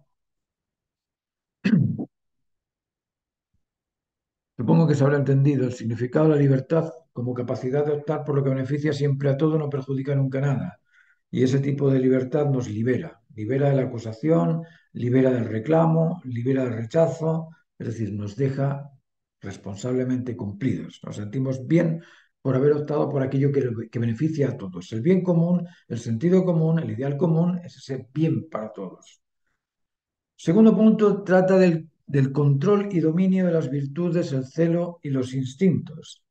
Supongo que se habrá entendido el significado de la libertad como capacidad de optar por lo que beneficia siempre a todo, no perjudica nunca nada. Y ese tipo de libertad nos libera. Libera de la acusación, libera del reclamo, libera del rechazo, es decir, nos deja responsablemente cumplidos. Nos sentimos bien por haber optado por aquello que beneficia a todos. El bien común, el sentido común, el ideal común es ese bien para todos. Segundo punto, trata del control y dominio de las virtudes, el celo y los instintos.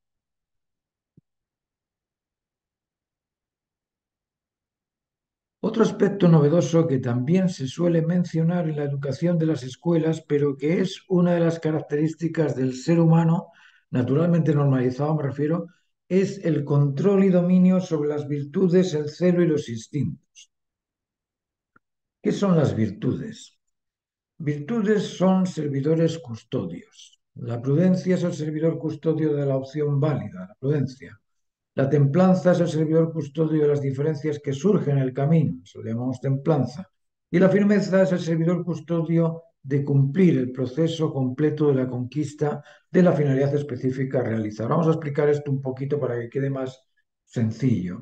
Otro aspecto novedoso que también se suele mencionar en la educación de las escuelas, pero que es una de las características del ser humano, naturalmente normalizado me refiero, es el control y dominio sobre las virtudes, el celo y los instintos. ¿Qué son las virtudes? Virtudes son servidores custodios. La prudencia es el servidor custodio de la opción válida, la prudencia. La templanza es el servidor custodio de las diferencias que surgen en el camino, eso le llamamos templanza. Y la firmeza es el servidor custodio de cumplir el proceso completo de la conquista de la finalidad específica a realizar. Vamos a explicar esto un poquito para que quede más sencillo.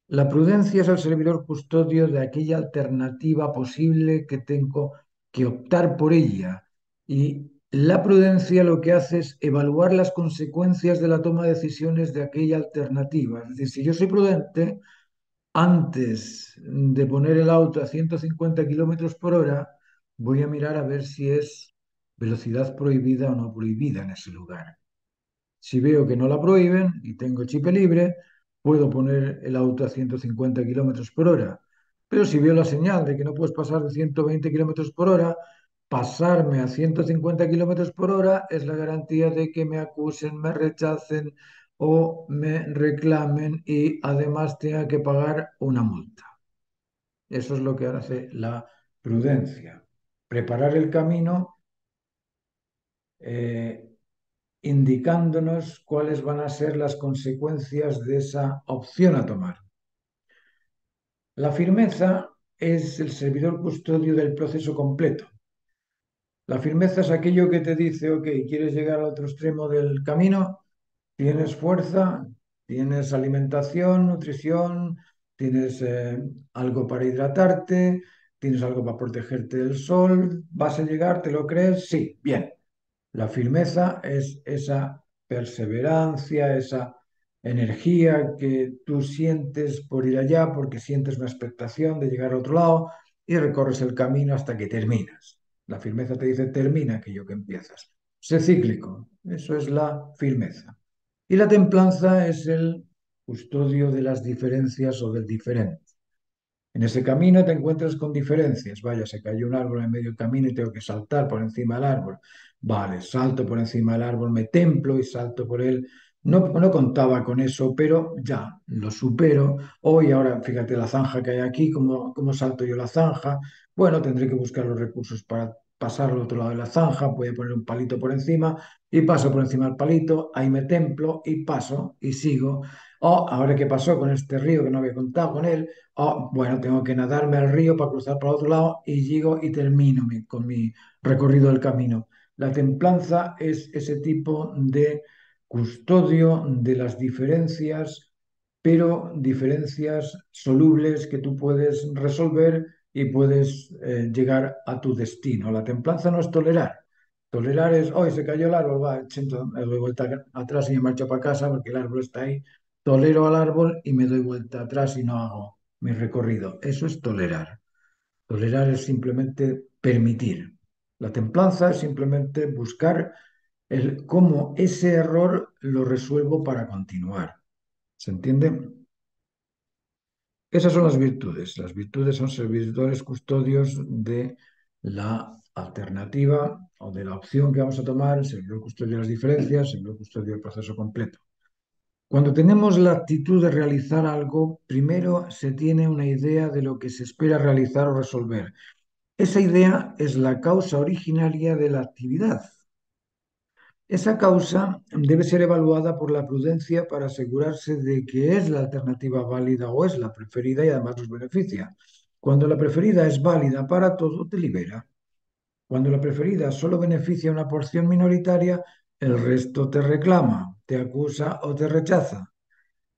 La prudencia es el servidor custodio de aquella alternativa posible que tengo que optar por ella. Y la prudencia lo que hace es evaluar las consecuencias de la toma de decisiones de aquella alternativa. Es decir, si yo soy prudente, antes de poner el auto a 150 kilómetros por hora, voy a mirar a ver si es velocidad prohibida o no prohibida en ese lugar. Si veo que no la prohíben y tengo chip libre, puedo poner el auto a 150 kilómetros por hora. Pero si veo la señal de que no puedes pasar de 120 kilómetros por hora, pasarme a 150 kilómetros por hora es la garantía de que me acusen, me rechacen o me reclamen y además tenga que pagar una multa. Eso es lo que hace la prudencia. Preparar el camino eh, indicándonos cuáles van a ser las consecuencias de esa opción a tomar. La firmeza es el servidor custodio del proceso completo. La firmeza es aquello que te dice, ok, quieres llegar al otro extremo del camino, tienes fuerza, tienes alimentación, nutrición, tienes algo para hidratarte, tienes algo para protegerte del sol, ¿vas a llegar? ¿Te lo crees? Sí, bien. La firmeza es esa perseverancia, esa energía que tú sientes por ir allá, porque sientes una expectación de llegar al otro lado y recorres el camino hasta que terminas. La firmeza te dice termina aquello que empiezas. Sé cíclico, eso es la firmeza. Y la templanza es el custodio de las diferencias o del diferente. En ese camino te encuentras con diferencias. Vaya, se cayó un árbol en medio del camino y tengo que saltar por encima del árbol. Vale, salto por encima del árbol, me templo y salto por él. No contaba con eso, pero ya lo supero. Hoy, ahora, fíjate la zanja que hay aquí, cómo salto yo la zanja. Bueno, tendré que buscar los recursos para pasar al otro lado de la zanja. Voy a poner un palito por encima y paso por encima del palito. Ahí me templo y paso y sigo. O ahora qué pasó con este río que no había contado con él. Oh, bueno, tengo que nadarme al río para cruzar para otro lado y llego y termino con mi recorrido del camino. La templanza es ese tipo de custodio de las diferencias, pero diferencias solubles que tú puedes resolver y puedes llegar a tu destino. La templanza no es tolerar. Tolerar es, hoy se cayó el árbol, va, me doy vuelta atrás y me marcho para casa porque el árbol está ahí. Tolero al árbol y me doy vuelta atrás y no hago mi recorrido. Eso es tolerar. Tolerar es simplemente permitir. La templanza es simplemente buscar el cómo ese error lo resuelvo para continuar. ¿Se entiende? Esas son las virtudes. Las virtudes son servidores custodios de la alternativa o de la opción que vamos a tomar, el servidor custodio de las diferencias, el servidor custodio del proceso completo. Cuando tenemos la actitud de realizar algo, primero se tiene una idea de lo que se espera realizar o resolver. Esa idea es la causa originaria de la actividad. Esa causa debe ser evaluada por la prudencia para asegurarse de que es la alternativa válida o es la preferida y además nos beneficia. Cuando la preferida es válida para todo, te libera. Cuando la preferida solo beneficia a una porción minoritaria, el resto te reclama, te acusa o te rechaza.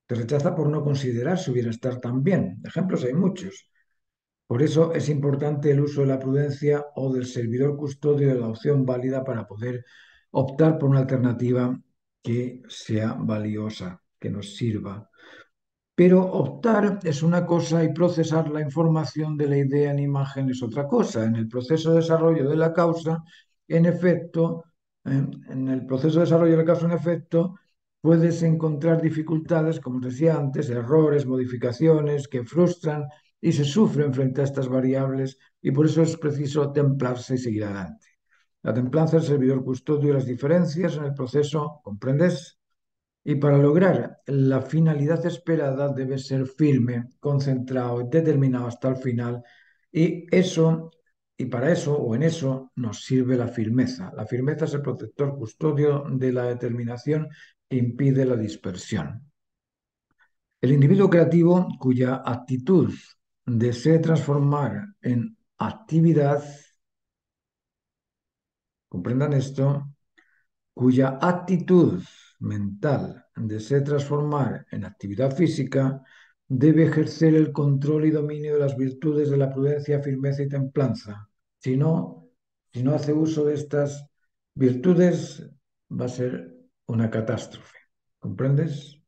Te rechaza por no considerar su bienestar también. Ejemplos hay muchos. Por eso es importante el uso de la prudencia o del servidor custodio de la opción válida para poder optar por una alternativa que sea valiosa, que nos sirva. Pero optar es una cosa y procesar la información de la idea en imagen es otra cosa. En el proceso de desarrollo de la causa, en efecto, en el proceso de desarrollo de la causa, en efecto, puedes encontrar dificultades, como os decía antes, errores, modificaciones que frustran y se sufren frente a estas variables y por eso es preciso templarse y seguir adelante. La templanza es el servidor custodio de las diferencias en el proceso, ¿comprendes? Y para lograr la finalidad esperada debe ser firme, concentrado y determinado hasta el final. Y eso, y para eso o en eso nos sirve la firmeza. La firmeza es el protector custodio de la determinación que impide la dispersión. El individuo creativo cuya actitud desee transformar en actividad, comprendan esto, cuya actitud mental desee transformar en actividad física, debe ejercer el control y dominio de las virtudes de la prudencia, firmeza y templanza. Si no, si no hace uso de estas virtudes, va a ser una catástrofe. ¿Comprendes?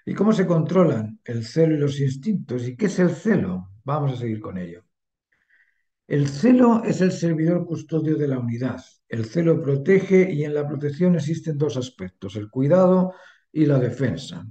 ¿Y cómo se controlan el celo y los instintos? ¿Y qué es el celo? Vamos a seguir con ello. El celo es el servidor custodio de la unidad. El celo protege y en la protección existen dos aspectos, el cuidado y la defensa.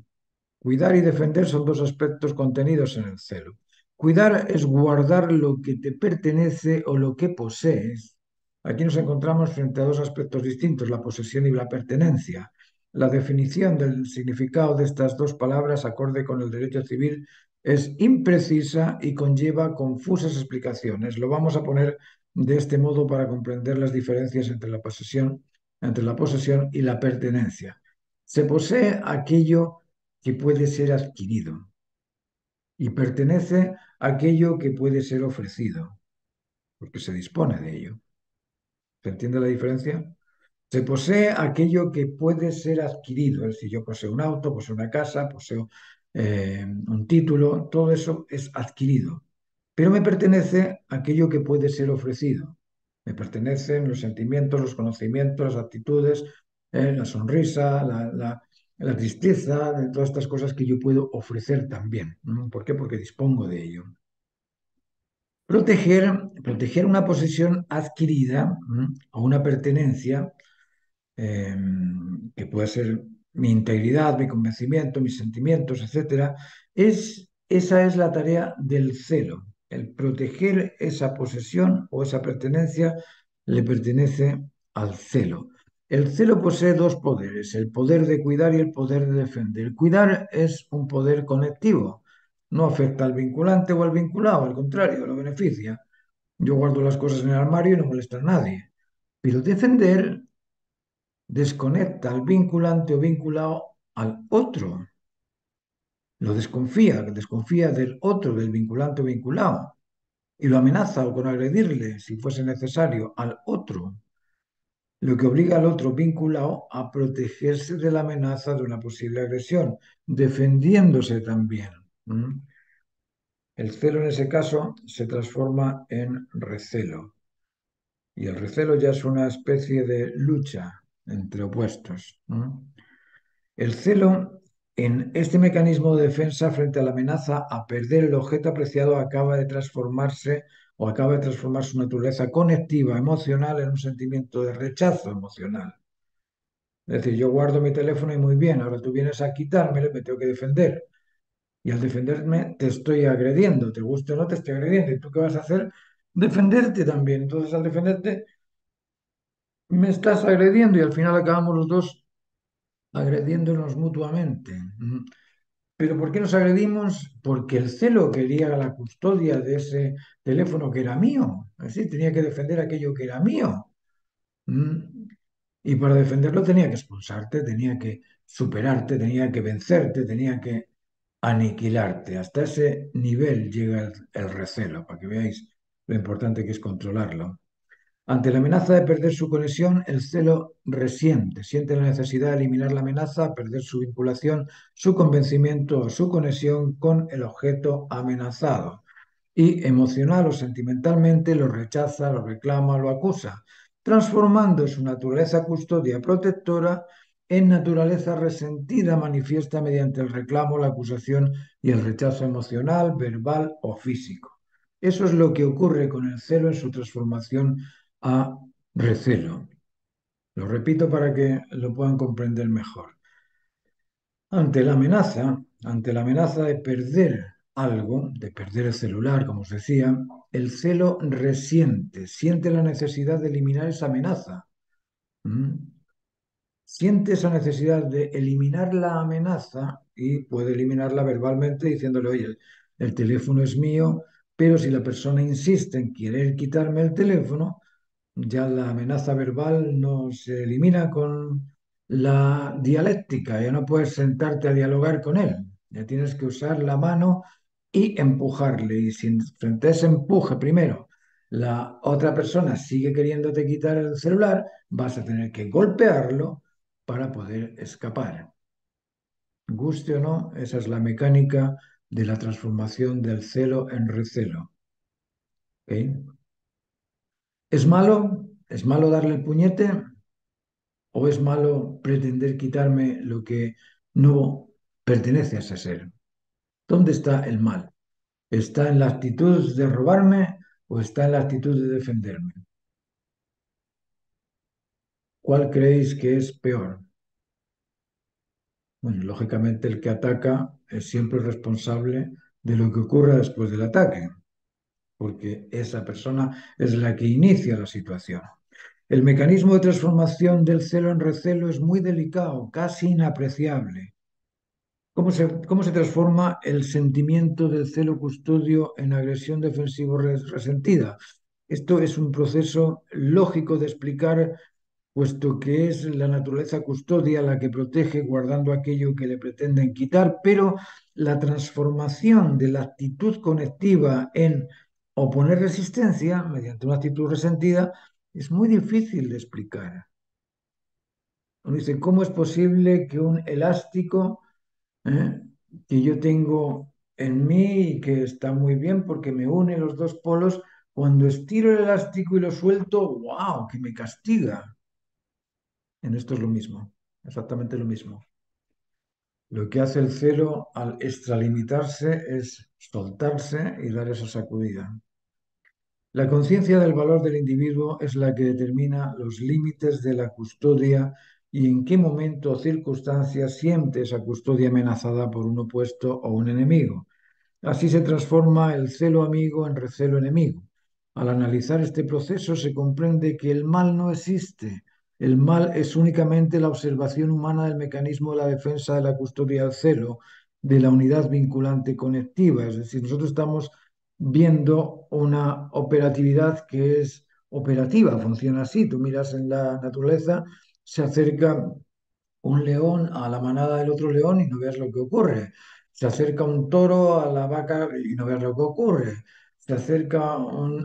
Cuidar y defender son dos aspectos contenidos en el celo. Cuidar es guardar lo que te pertenece o lo que posees. Aquí nos encontramos frente a dos aspectos distintos, la posesión y la pertenencia. La definición del significado de estas dos palabras, acorde con el derecho civil, es imprecisa y conlleva confusas explicaciones. Lo vamos a poner de este modo para comprender las diferencias entre la posesión y la pertenencia. Se posee aquello que puede ser adquirido y pertenece a aquello que puede ser ofrecido, porque se dispone de ello. ¿Se entiende la diferencia? Se posee aquello que puede ser adquirido, es decir, yo poseo un auto, poseo una casa, poseo un título, todo eso es adquirido, pero me pertenece aquello que puede ser ofrecido. Me pertenecen los sentimientos, los conocimientos, las actitudes, la sonrisa, la tristeza, de todas estas cosas que yo puedo ofrecer también. ¿No? ¿Por qué? Porque dispongo de ello. Proteger una posesión adquirida, o una pertenencia, eh, que puede ser mi integridad, mi convencimiento, mis sentimientos, etcétera, esa es la tarea del celo. El proteger esa posesión o esa pertenencia le pertenece al celo. El celo posee dos poderes, el poder de cuidar y el poder de defender. Cuidar es un poder conectivo, no afecta al vinculante o al vinculado, al contrario, lo beneficia. Yo guardo las cosas en el armario y no molesta a nadie. Pero defender desconecta al vinculante o vinculado al otro. Lo desconfía del otro, del vinculante o vinculado, y lo amenaza o con agredirle, si fuese necesario, al otro, lo que obliga al otro vinculado a protegerse de la amenaza de una posible agresión, defendiéndose también. ¿Mm? El celo en ese caso se transforma en recelo, y el recelo ya es una especie de lucha entre opuestos. ¿Mm? El celo, en este mecanismo de defensa frente a la amenaza a perder el objeto apreciado, acaba de transformar su naturaleza conectiva emocional en un sentimiento de rechazo emocional. Es decir, yo guardo mi teléfono y muy bien, ahora tú vienes a quitármelo, me tengo que defender. Y al defenderme te estoy agrediendo, te guste o no, te estoy agrediendo. ¿Y tú qué vas a hacer? Defenderte también. Entonces, al defenderte, me estás agrediendo y al final acabamos los dos agrediéndonos mutuamente. ¿Pero por qué nos agredimos? Porque el celo quería la custodia de ese teléfono que era mío. Así tenía que defender aquello que era mío. ¿Mm? Y para defenderlo tenía que expulsarte, tenía que superarte, tenía que vencerte, tenía que aniquilarte. Hasta ese nivel llega el recelo, para que veáis lo importante que es controlarlo. Ante la amenaza de perder su conexión, el celo resiente, siente la necesidad de eliminar la amenaza, perder su vinculación, su convencimiento o su conexión con el objeto amenazado. Y emocional o sentimentalmente lo rechaza, lo reclama, lo acusa, transformando su naturaleza custodia protectora en naturaleza resentida manifiesta mediante el reclamo, la acusación y el rechazo emocional, verbal o físico. Eso es lo que ocurre con el celo en su transformación a recelo. Lo repito para que lo puedan comprender mejor. Ante la amenaza de perder algo, de perder el celular, como os decía, el celo resiente, siente la necesidad de eliminar esa amenaza. ¿Mm? Siente esa necesidad de eliminar la amenaza y puede eliminarla verbalmente diciéndole, oye, el teléfono es mío, pero si la persona insiste en querer quitarme el teléfono, ya la amenaza verbal no se elimina con la dialéctica, ya no puedes sentarte a dialogar con él, ya tienes que usar la mano y empujarle. Y si frente a ese empuje primero la otra persona sigue queriéndote quitar el celular, vas a tener que golpearlo para poder escapar. Guste o no, esa es la mecánica de la transformación del celo en recelo. ¿Ok? ¿Es malo? ¿Es malo darle el puñete? ¿O es malo pretender quitarme lo que no pertenece a ese ser? ¿Dónde está el mal? ¿Está en la actitud de robarme o está en la actitud de defenderme? ¿Cuál creéis que es peor? Bueno, lógicamente el que ataca es siempre responsable de lo que ocurra después del ataque, porque esa persona es la que inicia la situación. El mecanismo de transformación del celo en recelo es muy delicado, casi inapreciable. ¿Cómo se transforma el sentimiento del celo custodio en agresión defensivo resentida? Esto es un proceso lógico de explicar, puesto que es la naturaleza custodia la que protege guardando aquello que le pretenden quitar, pero la transformación de la actitud conectiva en oponer resistencia mediante una actitud resentida es muy difícil de explicar. Uno dice, ¿cómo es posible que un elástico ¿eh? que yo tengo en mí y que está muy bien porque me une los dos polos, cuando estiro el elástico y lo suelto, ¡wow! Que me castiga. En esto es lo mismo, exactamente lo mismo. Lo que hace el celo al extralimitarse es soltarse y dar esa sacudida. La conciencia del valor del individuo es la que determina los límites de la custodia y en qué momento o circunstancias siente esa custodia amenazada por un opuesto o un enemigo. Así se transforma el celo amigo en recelo enemigo. Al analizar este proceso se comprende que el mal no existe. El mal es únicamente la observación humana del mecanismo de la defensa de la custodia del celo, de la unidad vinculante conectiva. Es decir, nosotros estamos viendo una operatividad que es operativa, funciona así. Tú miras en la naturaleza, se acerca un león a la manada del otro león y no veas lo que ocurre. Se acerca un toro a la vaca y no veas lo que ocurre. Se acerca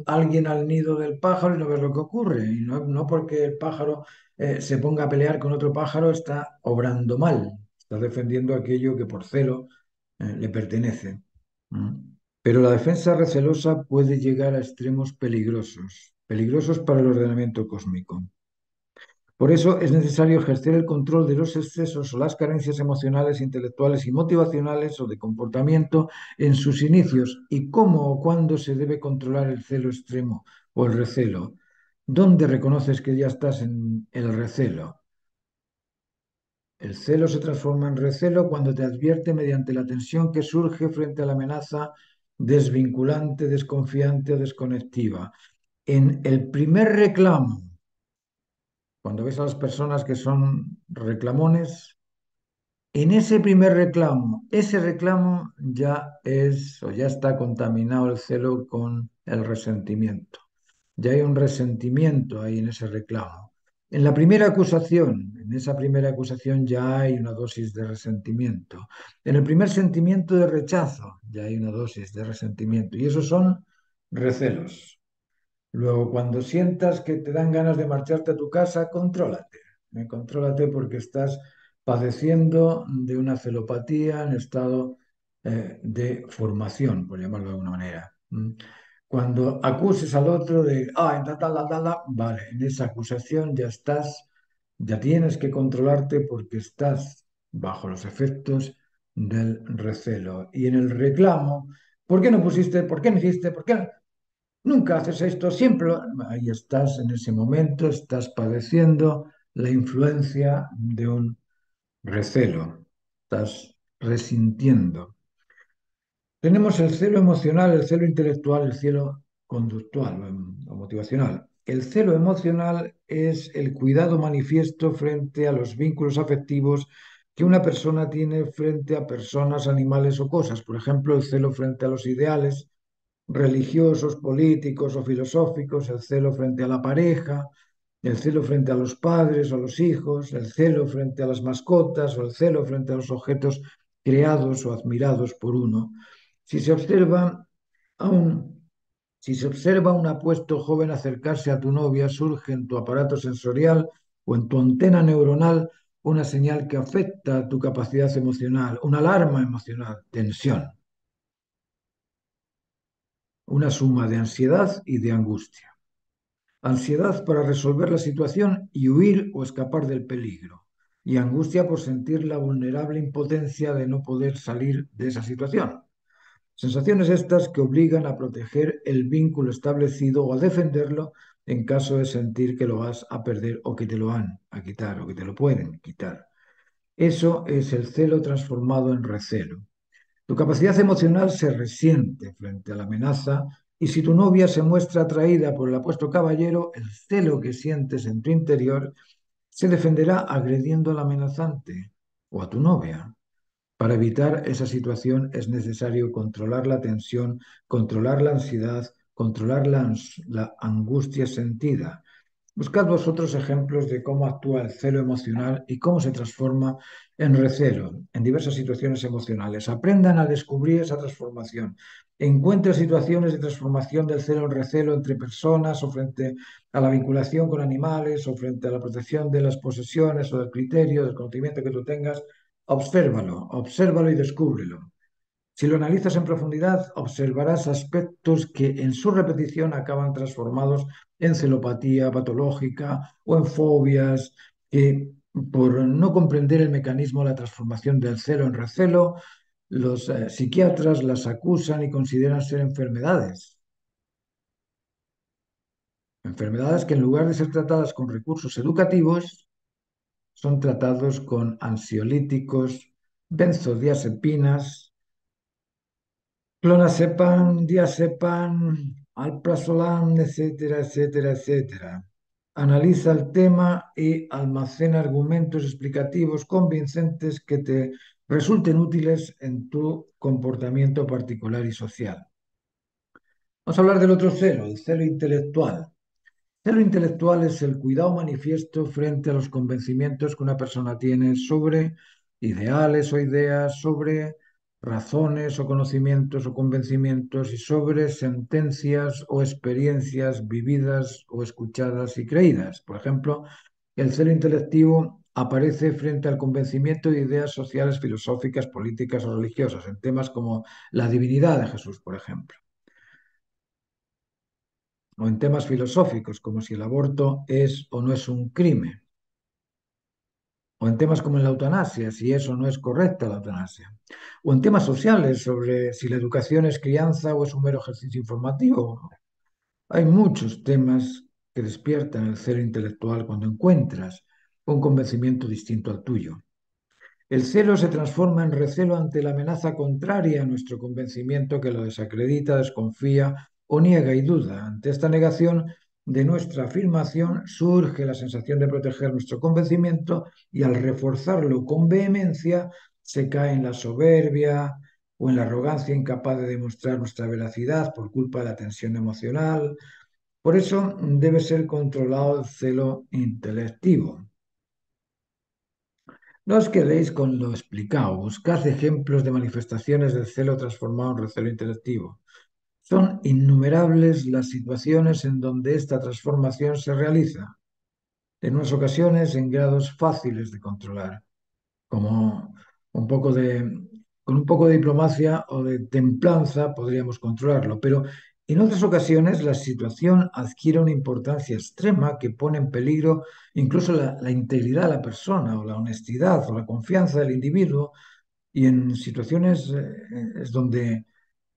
alguien al nido del pájaro y no ves lo que ocurre. Y no porque el pájaro se ponga a pelear con otro pájaro está obrando mal. Está defendiendo aquello que por celo le pertenece. ¿Mm? Pero la defensa recelosa puede llegar a extremos peligrosos, peligrosos para el ordenamiento cósmico. Por eso es necesario ejercer el control de los excesos o las carencias emocionales, intelectuales y motivacionales o de comportamiento en sus inicios y cómo o cuándo se debe controlar el celo extremo o el recelo. ¿Dónde reconoces que ya estás en el recelo? El celo se transforma en recelo cuando te advierte mediante la tensión que surge frente a la amenaza desvinculante, desconfiante o desconectiva. En el primer reclamo, cuando ves a las personas que son reclamones, en ese primer reclamo, ese reclamo ya es o ya está contaminado el celo con el resentimiento. Ya hay un resentimiento ahí en ese reclamo. En la primera acusación, en esa primera acusación ya hay una dosis de resentimiento. En el primer sentimiento de rechazo ya hay una dosis de resentimiento. Y esos son recelos. Luego, cuando sientas que te dan ganas de marcharte a tu casa, contrólate. Contrólate porque estás padeciendo de una celopatía en estado de formación, por llamarlo de alguna manera. Cuando acuses al otro de, vale, en esa acusación ya estás, ya tienes que controlarte porque estás bajo los efectos del recelo. Y en el reclamo, ¿por qué no pusiste? ¿Por qué no hiciste? ¿Por qué no? Nunca haces esto, siempre ahí estás en ese momento, estás padeciendo la influencia de un recelo, estás resintiendo. Tenemos el celo emocional, el celo intelectual, el celo conductual o motivacional. El celo emocional es el cuidado manifiesto frente a los vínculos afectivos que una persona tiene frente a personas, animales o cosas. Por ejemplo, el celo frente a los ideales religiosos, políticos o filosóficos, el celo frente a la pareja, el celo frente a los padres o los hijos, el celo frente a las mascotas o el celo frente a los objetos creados o admirados por uno. Si se observa a un, si se observa a un apuesto joven acercarse a tu novia, surge en tu aparato sensorial o en tu antena neuronal una señal que afecta a tu capacidad emocional, una alarma emocional, tensión, una suma de ansiedad y de angustia. Ansiedad para resolver la situación y huir o escapar del peligro. Y angustia por sentir la vulnerable impotencia de no poder salir de esa situación. Sensaciones estas que obligan a proteger el vínculo establecido o a defenderlo en caso de sentir que lo vas a perder o que te lo van a quitar o que te lo pueden quitar. Eso es el celo transformado en recelo. Tu capacidad emocional se resiente frente a la amenaza y si tu novia se muestra atraída por el apuesto caballero, el celo que sientes en tu interior se defenderá agrediendo al amenazante o a tu novia. Para evitar esa situación es necesario controlar la tensión, controlar la ansiedad, controlar la angustia sentida. Buscad vosotros ejemplos de cómo actúa el celo emocional y cómo se transforma en recelo en diversas situaciones emocionales. Aprendan a descubrir esa transformación. Encuentren situaciones de transformación del celo en recelo entre personas o frente a la vinculación con animales o frente a la protección de las posesiones o del criterio, del conocimiento que tú tengas. Obsérvalo, obsérvalo y descúbrelo. Si lo analizas en profundidad, observarás aspectos que en su repetición acaban transformados en celopatía patológica o en fobias que, por no comprender el mecanismo de la transformación del celo en recelo, los psiquiatras las acusan y consideran ser enfermedades. Enfermedades que en lugar de ser tratadas con recursos educativos, son tratados con ansiolíticos, benzodiazepinas, clonazepam, diazepam, alprazolam, etcétera, etcétera, etcétera. Analiza el tema y almacena argumentos explicativos convincentes que te resulten útiles en tu comportamiento particular y social. Vamos a hablar del otro celo, el celo intelectual. Celo intelectual es el cuidado manifiesto frente a los convencimientos que una persona tiene sobre ideales o ideas, sobre razones o conocimientos o convencimientos y sobre sentencias o experiencias vividas o escuchadas y creídas. Por ejemplo, el celo intelectivo aparece frente al convencimiento de ideas sociales, filosóficas, políticas o religiosas, en temas como la divinidad de Jesús, por ejemplo, o en temas filosóficos, como si el aborto es o no es un crimen, o en temas como en la eutanasia, si eso no es correcta la eutanasia, o en temas sociales, sobre si la educación es crianza o es un mero ejercicio informativo. Hay muchos temas que despiertan el celo intelectual cuando encuentras un convencimiento distinto al tuyo. El celo se transforma en recelo ante la amenaza contraria a nuestro convencimiento que lo desacredita, desconfía o niega y duda. Ante esta negación de nuestra afirmación surge la sensación de proteger nuestro convencimiento y al reforzarlo con vehemencia se cae en la soberbia o en la arrogancia incapaz de demostrar nuestra veracidad por culpa de la tensión emocional. Por eso debe ser controlado el celo intelectivo. No os quedéis con lo explicado, buscad ejemplos de manifestaciones del celo transformado en recelo intelectivo. Son innumerables las situaciones en donde esta transformación se realiza, en unas ocasiones en grados fáciles de controlar, como un poco con un poco de diplomacia o de templanza podríamos controlarlo, pero en otras ocasiones la situación adquiere una importancia extrema que pone en peligro incluso la integridad de la persona o la honestidad o la confianza del individuo y en situaciones es donde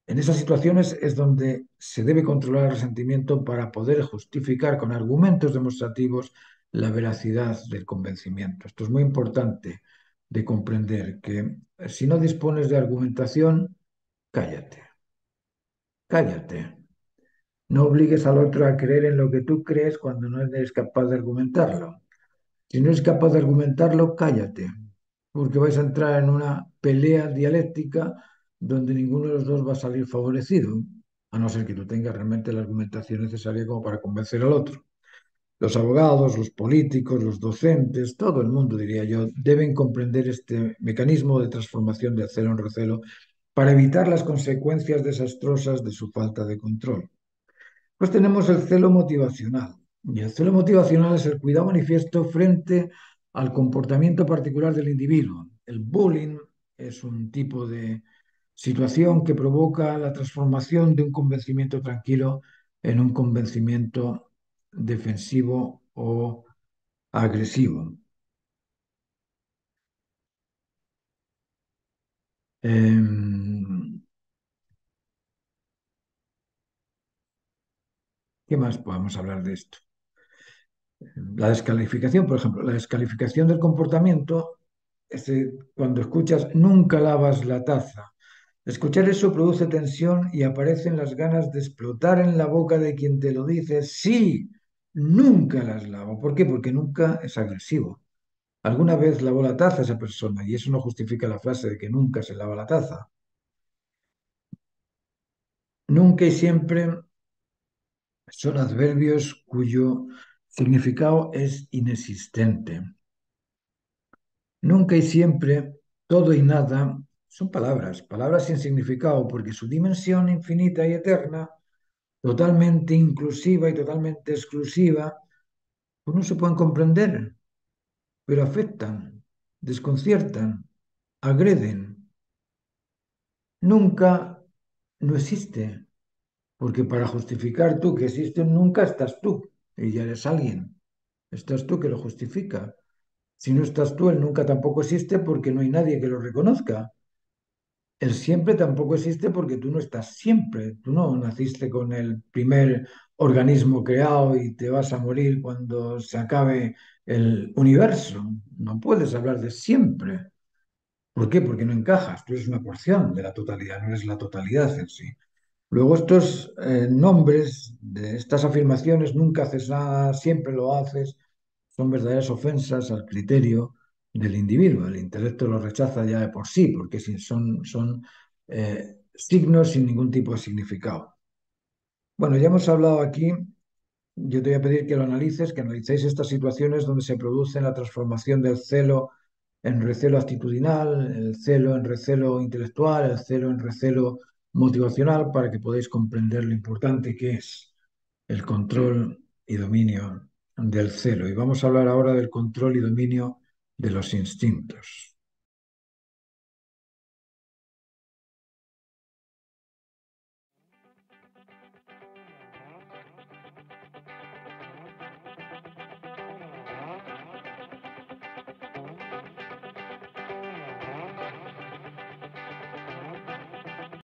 en esas situaciones es donde se debe controlar el resentimiento para poder justificar con argumentos demostrativos la veracidad del convencimiento. Esto es muy importante de comprender, que si no dispones de argumentación, cállate, cállate. No obligues al otro a creer en lo que tú crees cuando no eres capaz de argumentarlo. Si no eres capaz de argumentarlo, cállate, porque vais a entrar en una pelea dialéctica donde ninguno de los dos va a salir favorecido, a no ser que tú tengas realmente la argumentación necesaria como para convencer al otro. Los abogados, los políticos, los docentes, todo el mundo, diría yo, deben comprender este mecanismo de transformación de celo en recelo para evitar las consecuencias desastrosas de su falta de control. Pues tenemos el celo motivacional. Y el celo motivacional es el cuidado manifiesto frente al comportamiento particular del individuo. El bullying es un tipo de situación que provoca la transformación de un convencimiento tranquilo en un convencimiento defensivo o agresivo. Em, ¿Qué más podemos hablar de esto? La descalificación, por ejemplo, la descalificación del comportamiento. cuando escuchas nunca lavas la taza. Escuchar eso produce tensión y aparecen las ganas de explotar en la boca de quien te lo dice. Sí, nunca las lavo. ¿Por qué? Porque nunca es agresivo. Alguna vez lavó la taza esa persona y eso no justifica la frase de que nunca se lava la taza. Nunca y siempre son adverbios cuyo significado es inexistente. Nunca y siempre, todo y nada son palabras, palabras sin significado, porque su dimensión infinita y eterna, totalmente inclusiva y totalmente exclusiva, pues no se pueden comprender, pero afectan, desconciertan, agreden. Nunca no existe, porque para justificar tú que existe un nunca estás tú y ya eres alguien. Estás tú que lo justifica. Si no estás tú, el nunca tampoco existe porque no hay nadie que lo reconozca. El siempre tampoco existe porque tú no estás siempre. Tú no naciste con el primer organismo creado y te vas a morir cuando se acabe el universo. No puedes hablar de siempre. ¿Por qué? Porque no encajas. Tú eres una porción de la totalidad, no eres la totalidad en sí. Luego estos nombres de estas afirmaciones, nunca haces nada, siempre lo haces, son verdaderas ofensas al criterio del individuo. El intelecto lo rechaza ya de por sí, porque son signos sin ningún tipo de significado. Bueno, ya hemos hablado aquí, yo te voy a pedir que lo analices, que analicéis estas situaciones donde se produce la transformación del celo en recelo actitudinal, el celo en recelo intelectual, el celo en recelo motivacional, para que podáis comprender lo importante que es el control y dominio del celo. Y vamos a hablar ahora del control y dominio de los instintos.